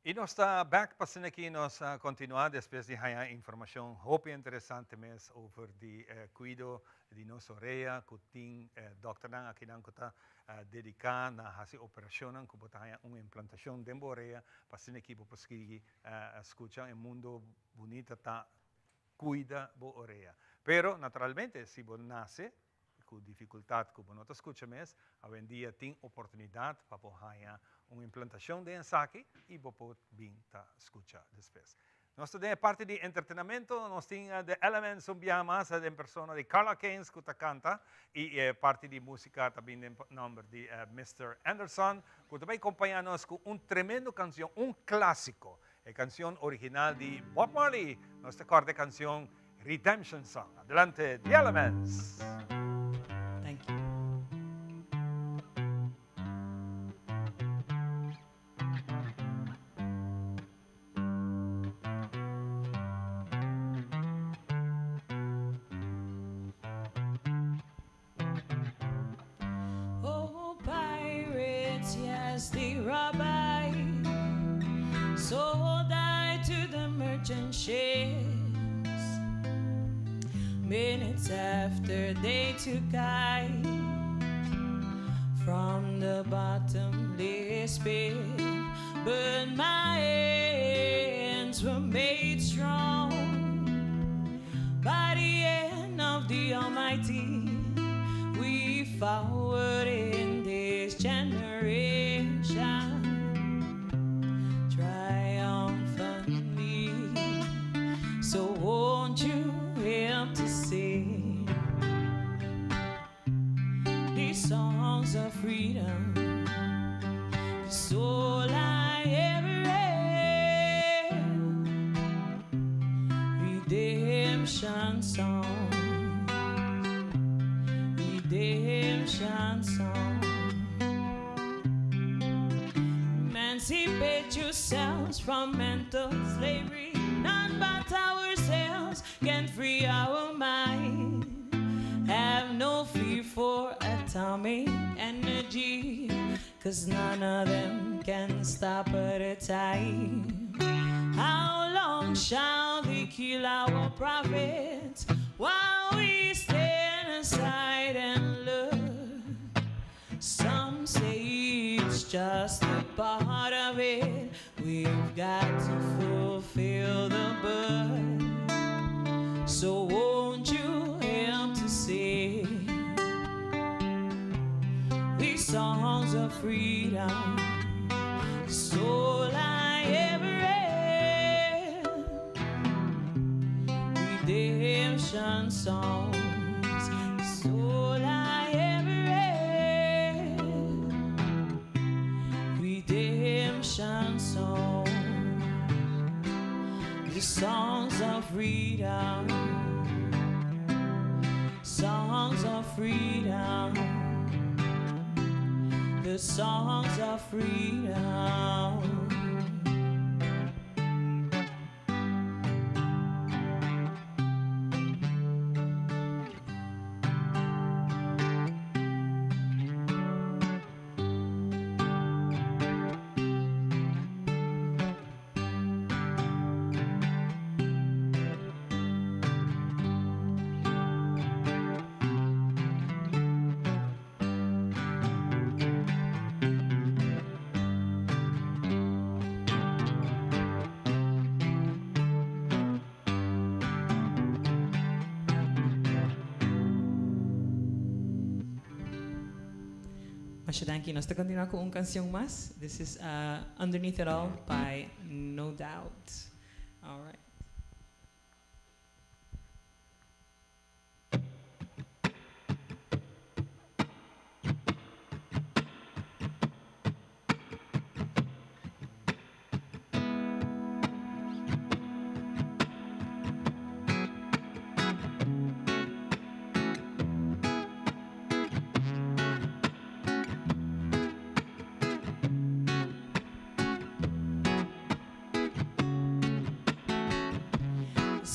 E nós está back para aqui nós continuar depois de a informação hope interessante mais over de cuido de nossa orelha que tem doutor nang aqui nang kita dedicar na hasi operação que botar uma implantação de orelha para aqui para conseguir escutar um mundo bonito tá cuida bo orelha. Pero naturalmente se você nasce com dificuldade que você não escuta mais, hoje em dia tem oportunidade para poder uma implantação de ensaque e você pode vir escutar depois. Nós temos parte de entretenimento, nós temos The Elements, mais de persona de Carla Keynes que canta e parte de música também de nome de Mr. Anderson, que também acompanha-nos com tremendo canção, clássico, a canção original de Bob Marley, nossa corte canção Redemption Song. Adelante, The Elements. Thank you. Oh, pirates, yes, they rob I, sold I to the merchant ships. Minutes after they took I from the bottomless pit, but my hands were made strong by the hand of the Almighty. We forward in this generation triumphantly. So won't you help to sing these songs of freedom, the all I ever read, redemption song, redemption song. Emancipate yourselves from mental slavery, none but ourselves can free our mind. Have no fear for atomic energy, 'cause none of them can stop at a time. How long shall they kill our prophets while we stand aside and look? Some say it's just a part of it. We've got to fulfill the book. So won't you help to sing these songs of freedom? It's all I ever had. Redemption songs. It's all I ever had. Redemption songs. The songs of freedom, songs of freedom, the songs of freedom. Thank you. Nós estamos continuando com uma canção mais. This is Underneath It All by No Doubt. All right.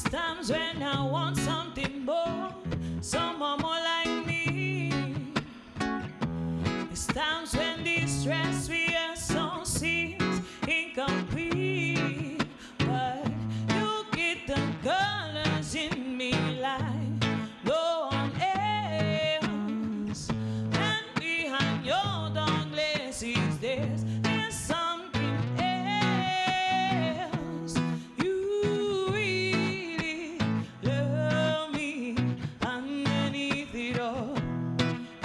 Times when I want something more, someone more like me. It's times when this stress we are so seems incomplete. But you get the colors in me like no one else. And behind your dark glasses there's something else. You really love me underneath it all.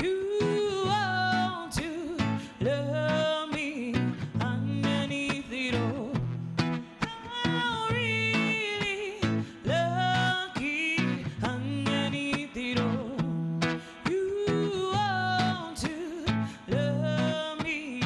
You want to love me underneath it all. I'm really lucky underneath it all. You want to love me.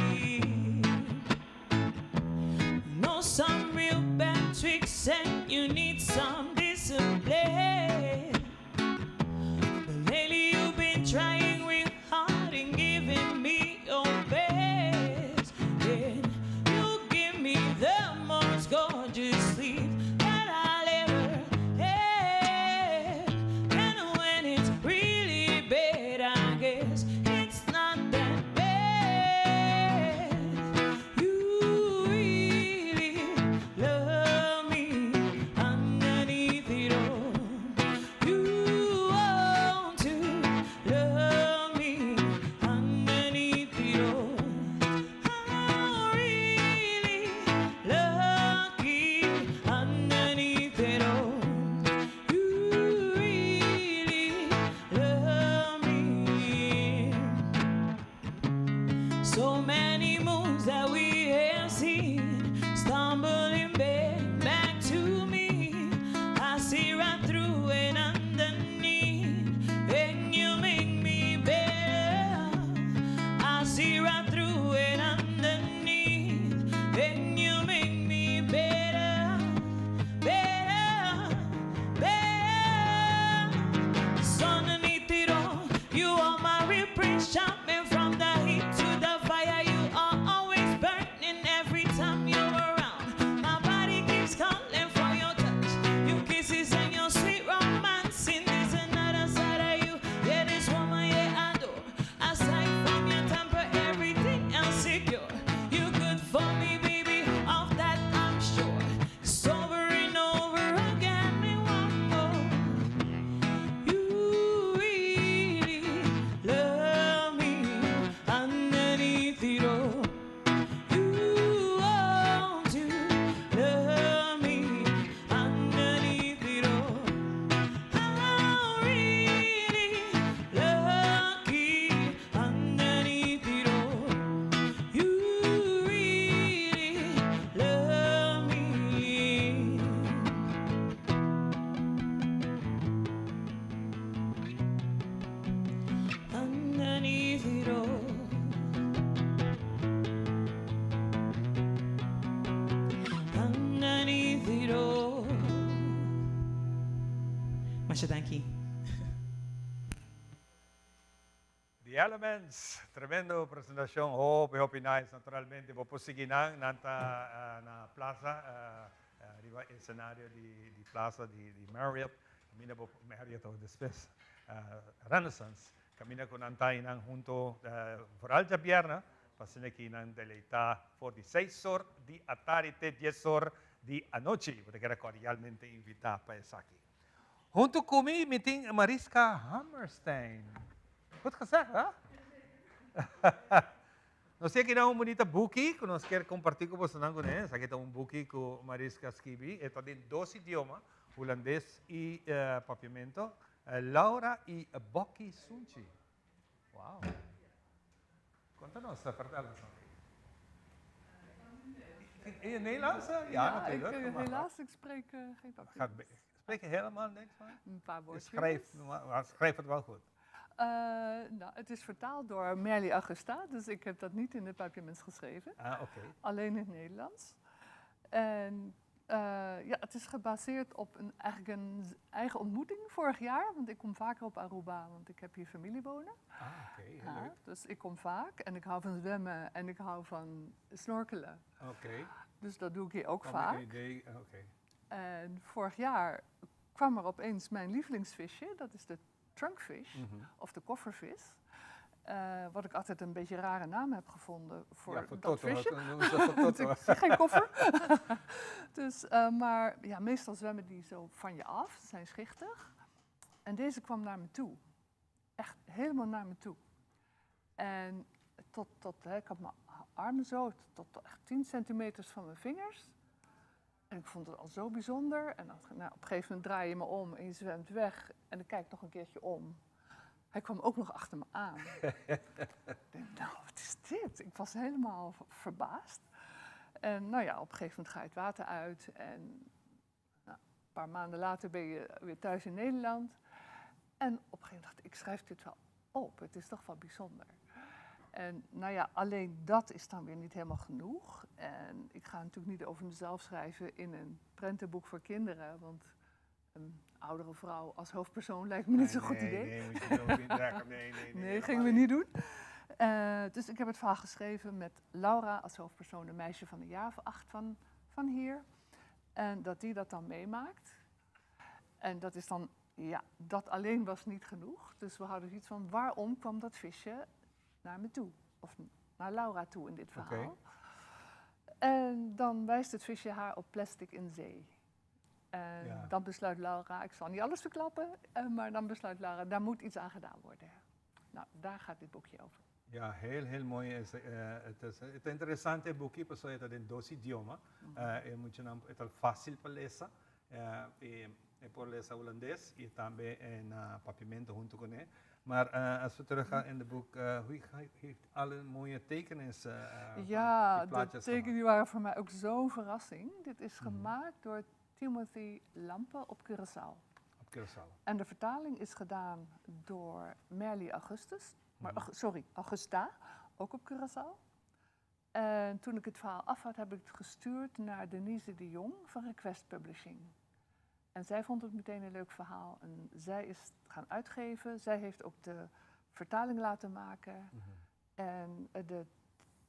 Know some real bad tricks and you need some discipline. But lately you've been trying real hard and giving me your best. Yeah, you give me the most gorgeous sleep that I'll ever have. And when it's really bad, I guess it's not that bad. You really love me underneath it all. You want to love me underneath it all. I'm really lucky underneath it all. You really love me. So many moves that we have seen stumbling back to me. I see right through and underneath, and you make me better. I see right through and underneath, and you make me better, better, better. So underneath it all, you are my real prince, shot me from the heat to the fire. You are always burning. Masha, dankie. The Elements, tremendo presentación, hope nice, naturalmente, vou prosseguir na plaza, arriva il scenario di plaza di Marriott, cammina po Marriott o después Renaissance, cammina con antai nang junto vooral de bierna, passene ki nang deleita for di 6 ore di atari te 10 ore di anoche, perché era cordialmente invitata pa esaki. Junto comigo meeting Mariska Hammerstein. Goed gezegd, hè? Nós temos aqui um bonito book que nós queremos compartilhar com vocês, né? Aqui está um book com Mariska escreve, está em 2 idiomas, holandês e papiamento. Laura e Bokkie Sunci. Uau! Conta-nos, vertel-nos. In Nederlands? Ja, natuurlijk. Helaas, ik spreek geen papier. Spreek je helemaal niks van? Een paar woordjes. Schrijf het wel goed. Nou, het is vertaald door Merli Augusta, dus ik heb dat niet in het papiaments geschreven. Alleen in het Nederlands. En ja, het is gebaseerd op een eigen ontmoeting vorig jaar, want ik kom vaker op Aruba, want ik heb hier familie wonen. Heel leuk. Dus ik kom vaak en ik hou van zwemmen en ik hou van snorkelen. Dus dat doe ik hier ook vaak. En vorig jaar kwam er opeens mijn lievelingsvisje, dat is de trunkfish, of de koffervis. Wat ik altijd een beetje rare naam heb gevonden voor dat visje. Ik zeg geen koffer. Dus, maar ja, meestal zwemmen die zo van je af, ze zijn schichtig. En deze kwam naar me toe. Echt helemaal naar me toe. En ik had mijn armen zo, tot echt 10 centimeters van mijn vingers. En ik vond het al zo bijzonder. En op een gegeven moment draai je me om en je zwemt weg. En dan kijk ik nog een keertje om. Hij kwam ook nog achter me aan. Ik denk, nou, wat is dit? Ik was helemaal verbaasd. En nou ja, op een gegeven moment ga je het water uit. En nou, een paar maanden later ben je weer thuis in Nederland. En op een gegeven moment dacht ik schrijf dit wel op. Het is toch wel bijzonder. En nou ja, alleen dat is dan weer niet helemaal genoeg. En ik ga natuurlijk niet over mezelf schrijven in een prentenboek voor kinderen. Want een oudere vrouw als hoofdpersoon lijkt me niet zo'n goed idee. Nee, moet je ook niet zeggen. Nee, gingen we niet doen. Dus ik heb het verhaal geschreven met Laura als hoofdpersoon, een meisje van een jaar of 8 van hier. En dat die dat dan meemaakt. En dat is dan, ja, dat alleen was niet genoeg. Dus we hadden iets van, waarom kwam dat visje naar me toe? Of naar Laura toe in dit verhaal. En dan wijst het visje haar op plastic in zee. En dan besluit Laura, ik zal niet alles verklappen, maar dan besluit Laura, daar moet iets aan gedaan worden. Nou, daar gaat dit boekje over. Ja, heel mooi. Het is een interessante boekje, persoon het in 2 idiomas. Je moet je het al fácil para lezen. Por lezen Holandees en también in papiamento junto con él. Maar als we teruggaan in het boek, hoe heeft alle mooie tekeningen, ja, de tekeningen waren voor mij ook zo'n verrassing. Dit is gemaakt door Timothy Lampe op Curaçao. En de vertaling is gedaan door Merli Augusta, ook op Curaçao. En toen ik het verhaal af had, heb ik het gestuurd naar Denise de Jong van Request Publishing. En zij vond het meteen een leuk verhaal. En zij is het gaan uitgeven. Zij heeft ook de vertaling laten maken. En de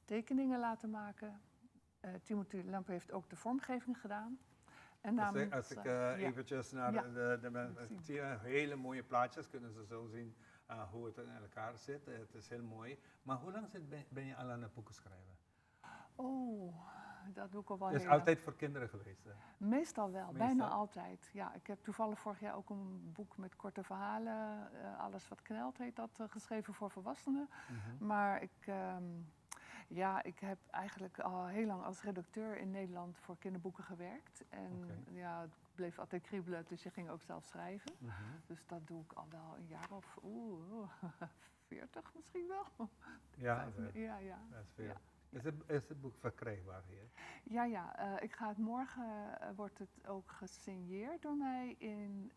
tekeningen laten maken. Timothy Lampe heeft ook de vormgeving gedaan. En als ik eventjes naar ik zie hele mooie plaatjes, kunnen ze zo zien hoe het in elkaar zit. Het is heel mooi. Maar hoe lang ben je al aan het boeken schrijven? Oh, dat doe ik al wel. Het is altijd voor kinderen geweest? Hè? Meestal wel, bijna altijd. Ja, ik heb toevallig vorig jaar ook een boek met korte verhalen, Alles wat knelt heet dat, geschreven voor volwassenen. Maar ik heb eigenlijk al heel lang als redacteur in Nederland voor kinderboeken gewerkt. En ja, het bleef altijd kriebelen, dus je ging ook zelf schrijven. Dus dat doe ik al wel een jaar of 40 misschien wel. Ja, dat is veel. Is het boek verkrijgbaar hier? Ja, ik ga het morgen, wordt het ook gesigneerd door mij in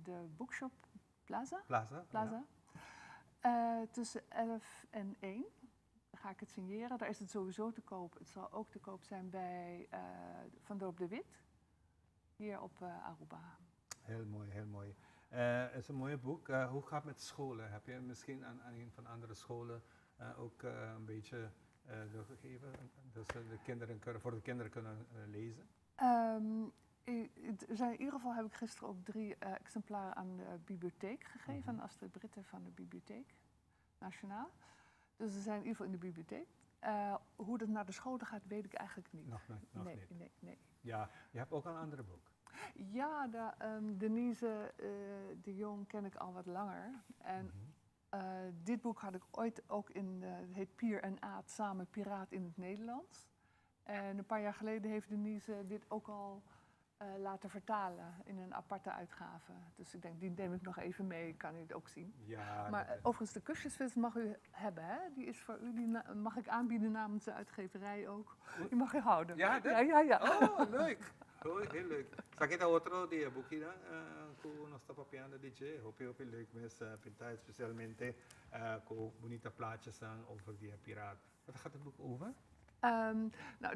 de bookshop Plaza. Tussen 11 en 1 ga ik het signeren. Daar is het sowieso te koop. Het zal ook te koop zijn bij Van Dorp de Wit, hier op Aruba. Heel mooi, heel mooi. Het is een mooi boek. Hoe gaat het met scholen? Heb je misschien aan een van andere scholen ook een beetje doorgegeven? Dus voor de kinderen kunnen lezen? In ieder geval heb ik gisteren ook 3 exemplaren aan de bibliotheek gegeven, aan Astrid Britten van de Bibliotheek Nationaal. Dus ze zijn in ieder geval in de bibliotheek. Hoe dat naar de scholen gaat, weet ik eigenlijk niet. Nog niet. Nee. Ja, je hebt ook een andere boek. Ja, Denise de Jong ken ik al wat langer. En dit boek had ik ooit ook het heet Pier en Aad, samen Piraat in het Nederlands. En een paar jaar geleden heeft Denise dit ook al laten vertalen in een aparte uitgave. Dus ik denk, die neem ik nog even mee, kan u het ook zien. Ja, maar overigens, de kusjesvis mag u hebben, hè? Die is voor u, die mag ik aanbieden namens de uitgeverij ook. Die mag u houden. Ja, ja. Oh, leuk. Heel leuk. Sakita otro dia bukida ku nosta papiando DJ. Hope leuk mes pintar specialmente ku bonita plaatjes over die piraat. Wat gaat het boek over?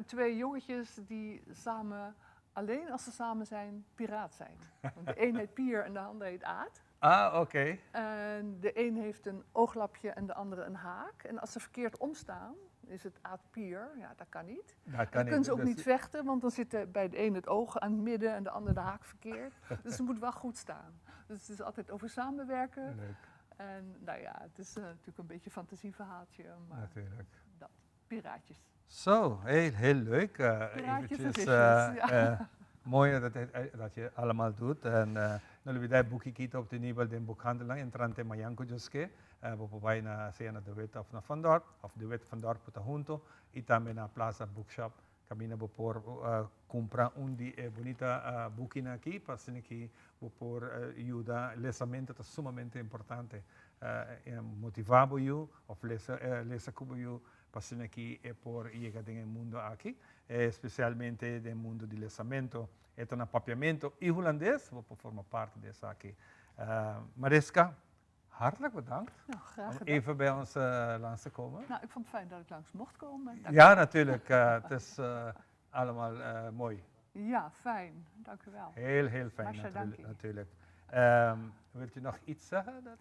2 jongetjes die samen, alleen als ze samen zijn, piraat zijn. Want de een heet Pier en de ander heet Aad. Ah, oké. En de een heeft een ooglapje en de andere een haak. En als ze verkeerd omstaan, is het Aad Pier. Ja, dat kan niet. Dan kunnen ze ook niet vechten, want dan zit bij de een het oog aan het midden en de ander de haak verkeerd. Dus het moet wel goed staan. Dus het is altijd over samenwerken. Leuk. En nou ja, het is natuurlijk een beetje een fantasieverhaaltje, maar natuurlijk. Dat, piraatjes. Zo, heel leuk. Mooi dat je allemaal doet. En we hebben boekje gekeken op de niveau de boekhandel in Trante Mayanko Joske. We bij na de wet of na Van Dorp, of de wet Van Dorp puta junto. Y también na Plaza Bookshop. Camina por comprar bonita boekina aqui, para que por ayuda lesamento é sumamente importante. Motivar you of lesa como you passando aqui é por chegar no mundo aqui, especialmente no mundo de lesamento, é um apapiamento e holandês, vou formar parte dessa aqui. Mariska, hartelijk bedankt graag om even bij ons langs te komen. Nou, ik vond het fijn dat ik langs mocht komen. Ja, natuurlijk. Het is allemaal mooi. Ja, fijn. Dank u wel. Heel fijn Masha, natuurlijk. Wilt u nog iets zeggen?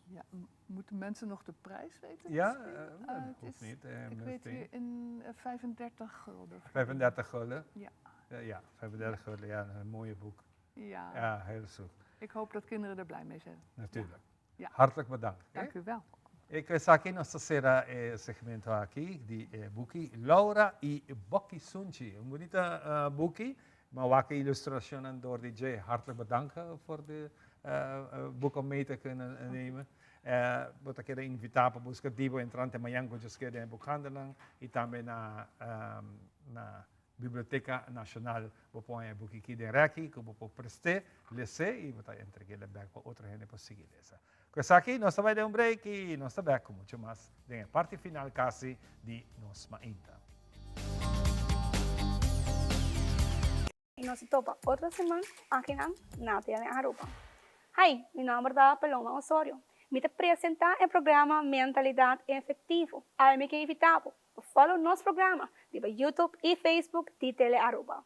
Ja, moeten mensen nog de prijs weten? Ja, dat hoeft niet. Ik weet hier in 35 gulden. 35 gulden? Ja. Ja, 35 gulden. Ja, een mooie boek. Ja, heel goed. Ik hoop dat kinderen er blij mee zijn. Natuurlijk. Ja. Hartelijk bedankt. Dank u wel. Ik sta aqui nossa sera segmento aqui de boekie Laura e Bokkie Sunchi. Een bonita boekie, maar welke illustratie door DJ. Hartelijk bedankt voor de boek om mee te kunnen nemen. Bota quero invitar para buscar dibo entrante Mayanko Joske de boekhandel e também na Biblioteca Nacional. We põe boek aqui de Reki, que we preste, lezer e botar entregue ele back para outra gente para seguir lezer. Questa aqui nós vai dar break e nós está back com muito mais. Tem a parte final quase de nos mainta. E nós topa outra semana aqui na TV Aruba. Hi, meu nome é Paloma Osório. Me apresentar o programa Mentalidade Efetiva. Aí me quer invitar para follow nosso programa de YouTube e Facebook de Tele Aruba.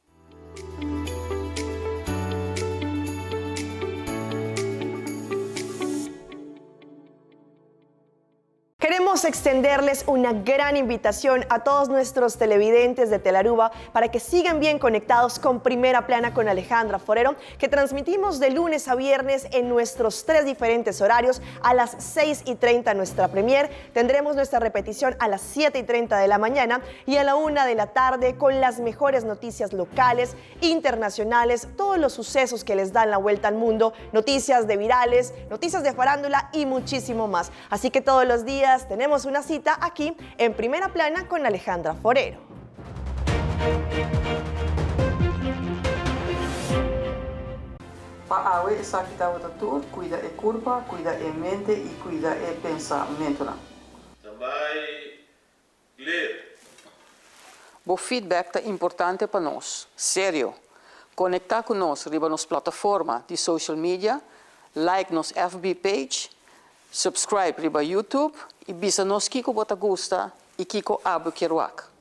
Queremos extenderles una gran invitación a todos nuestros televidentes de Telaruba para que sigan bien conectados con Primera Plana con Alejandra Forero, que transmitimos de lunes a viernes en nuestros 3 diferentes horarios. A las 6:30 nuestra premier, tendremos nuestra repetición a las 7:30 de la mañana y a la 1 de la tarde con las mejores noticias locales, internacionales, todos los sucesos que les dan la vuelta al mundo, noticias de virales, noticias de farándula y muchísimo más. Así que todos los días tenemos una cita aquí en Primera Plana con Alejandra Forero. Para awe esa kita wata tu, cuida e curva, cuida e mente e cuida e pensamento. Também clear. O feedback é importante para nós, sério. Conectar com nós riba nos plataforma de social media, like nos FB page, subscribe riba YouTube e bisa nos kiko bota gusta e kiko abu kiruak.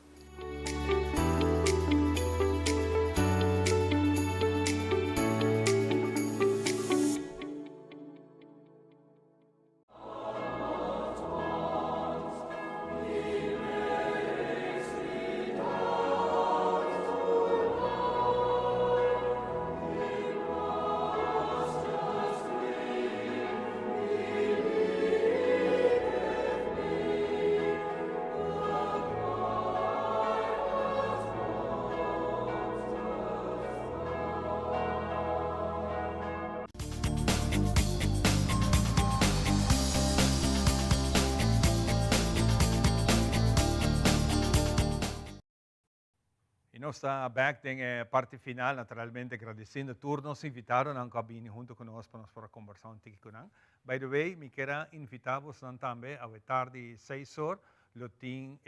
nostra back in parte final, naturalmente agradecendo tutti nos invitaron a cabine junto con nosotros para conversar un tiki con. By the way, mi quiero invitarvos también a tarde 6 horas, lo ting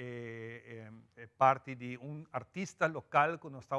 parte de un artista local que nos está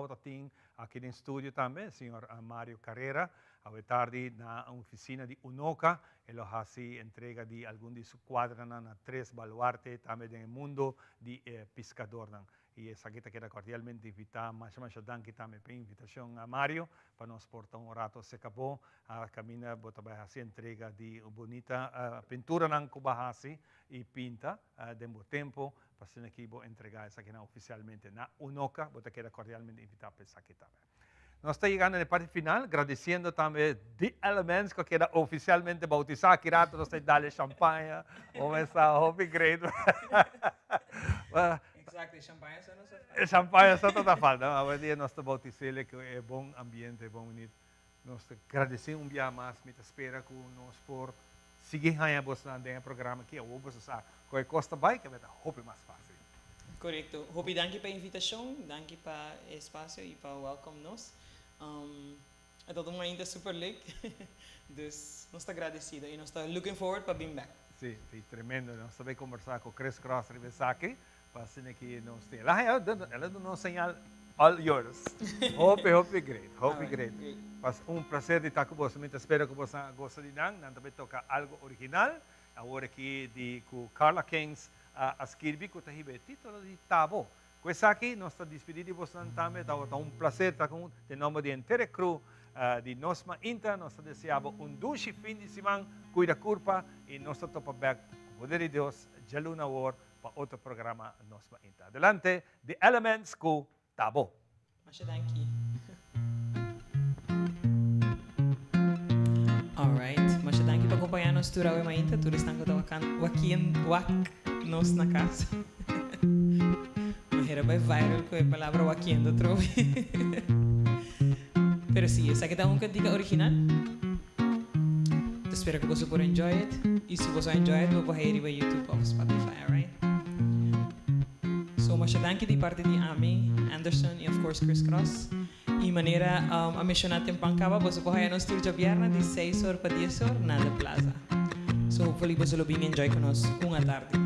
aquí en el estudio también, el señor Mario Carrera, a tarde na oficina de Unoca, él hace entrega de algún de su cuadra na 3 baluarte también en el mundo de pescador. Y esa que te queda cordialmente invitada, más danke también por invitación a Mario, para nos portar un rato, se acabó, a camina, bota hacer entrega de bonita pintura nan kubahasi y pinta de un tiempo, para ser aquí entregar esa que oficialmente na Unoca, bota queda cordialmente invitada para esa que también. Nos está llegando en la parte final, agradeciendo también The Elements, que queda oficialmente bautizado, que rato nos está dando champagne, o esa hobby great. Exacto, champagne só não se falta. Champagne só está falta, mas hoje nós estamos bautizando que é bom ambiente, bom bonito. Nós agradecemos dia mais, me espera que nós por seguir aí no programa que é o você sabe, que custa bem, que vai dar hope mais fácil. Correto. Hope, danke pela invitação, danke para o espaço e para welcome nos. É todo mundo ainda super leuk, dus nós estamos agradecidos e nós estamos looking forward para being back. Sim, foi tremendo. Nós também conversar com Chris Cross Rivesaki, para que nós temos. Ela deu uma señal all yours. Hope great, great. Um prazer de estar com você. Espero que você goste de nós. Nós também toca algo original. Agora aqui com Carla Kings, a escrever com o título de Tabo. Com essa aqui, nós estamos despedidos de você também. É um prazer estar com o nome de inteira crew de Nosma Inta. Nós desejamos dulce fim de semana, cuida curva e nós estamos back, com o poder de Deus, já luna war, para outro programa Nosma Inta. Adelante, The Elements com Tabo. Masha danki. Alright, masha danki para acompanhar-nos durante a manhã. Todos estão nos na casa. Mas era bem viral com a palavra wakiendo trove. Pero sí, esa que está un cantica original. Espero que você possa enjoy it. E se você enjoy it, vou ir para YouTube ou Spotify, alright? So, masha danke de parte de Ami, Anderson e, of course, Chris Cross. E maneira a mencionar em Pancaba, você pode ir a nosso tour de viernes de 6 horas para 10 horas na The Plaza. So, hopefully, você lo bem enjoy conosco uma tarde.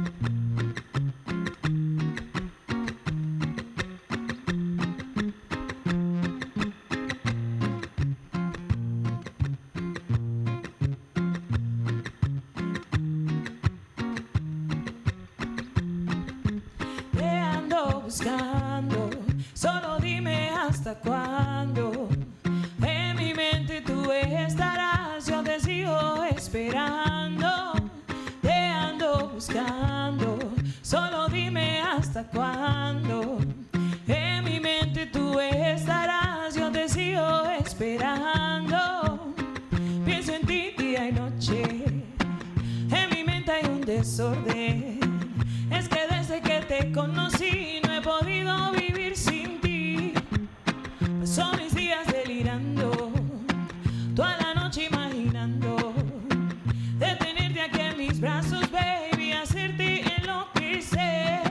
Buscando, solo dime hasta cuándo. En mi mente tú estarás, yo te sigo esperando. Te ando buscando, solo dime hasta cuándo. En mi mente tú estarás, yo te sigo esperando. Pienso en ti día y noche, en mi mente hay un desorden. Es que desde que te conocí no he podido vivir sin ti. Paso mis días delirando, toda la noche imaginando de tenerte aquí en mis brazos, baby, hacerte enloquecer.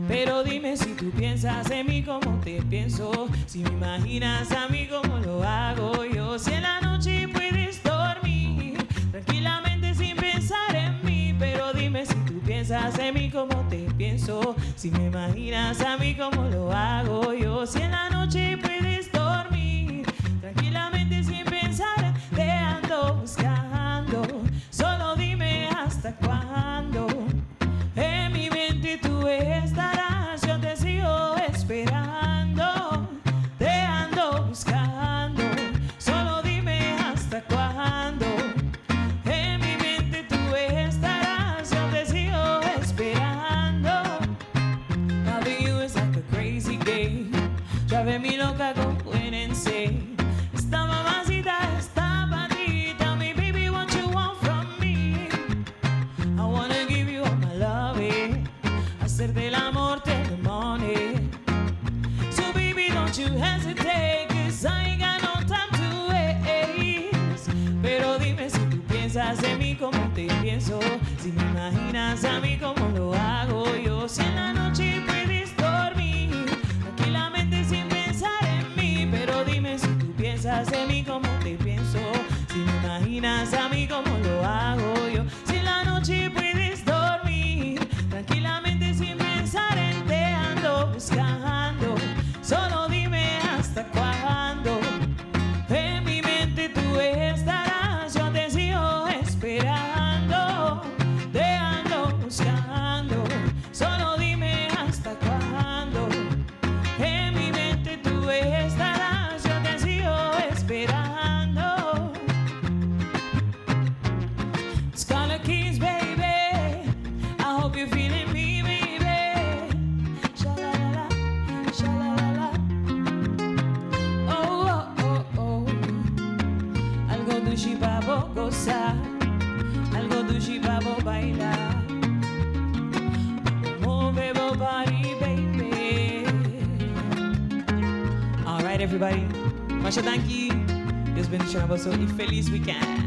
Pero dime si tú piensas en mí como te pienso, si me imaginas a mí como lo hago yo. Si en la noche puedes dormir tranquilamente sin pensar en mí, pero dime si tú piensas en mí como te pienso, si me imaginas a mí como lo hago yo. Si en la noche puedes dormir tranquilamente sin pensar, te ando buscando, solo dime hasta cuándo. En mi mente tú estarás, yo te sigo esperando. Te ando buscando, solo dime hasta cuándo. En mi mente tú estarás, yo te sigo esperando. Loving you is like a crazy game, driving me loca con Wednesday. Esta mamacita está pa' ti, tell me baby what you want from me. I wanna give you all my love, hacerte el amor till the morning. So baby don't you hesitate, cause I ain't got no time to waste. Pero dime si tú piensas en mí como te pienso, si me imaginas a mí como lo hago yo. Si en la noche puedes dormir tranquilamente everybody. Masha danki. Deus bendición a vosotros y feliz weekend.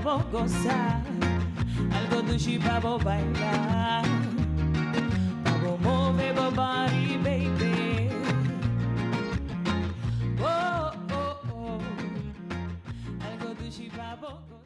vamos gozar, algo dulce vamos bailar, vamos mover o body, baby. Oh, oh, oh, algo dulce vamos gozar.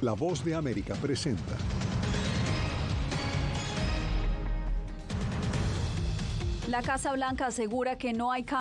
La Voz de América presenta. La Casa Blanca asegura que no hay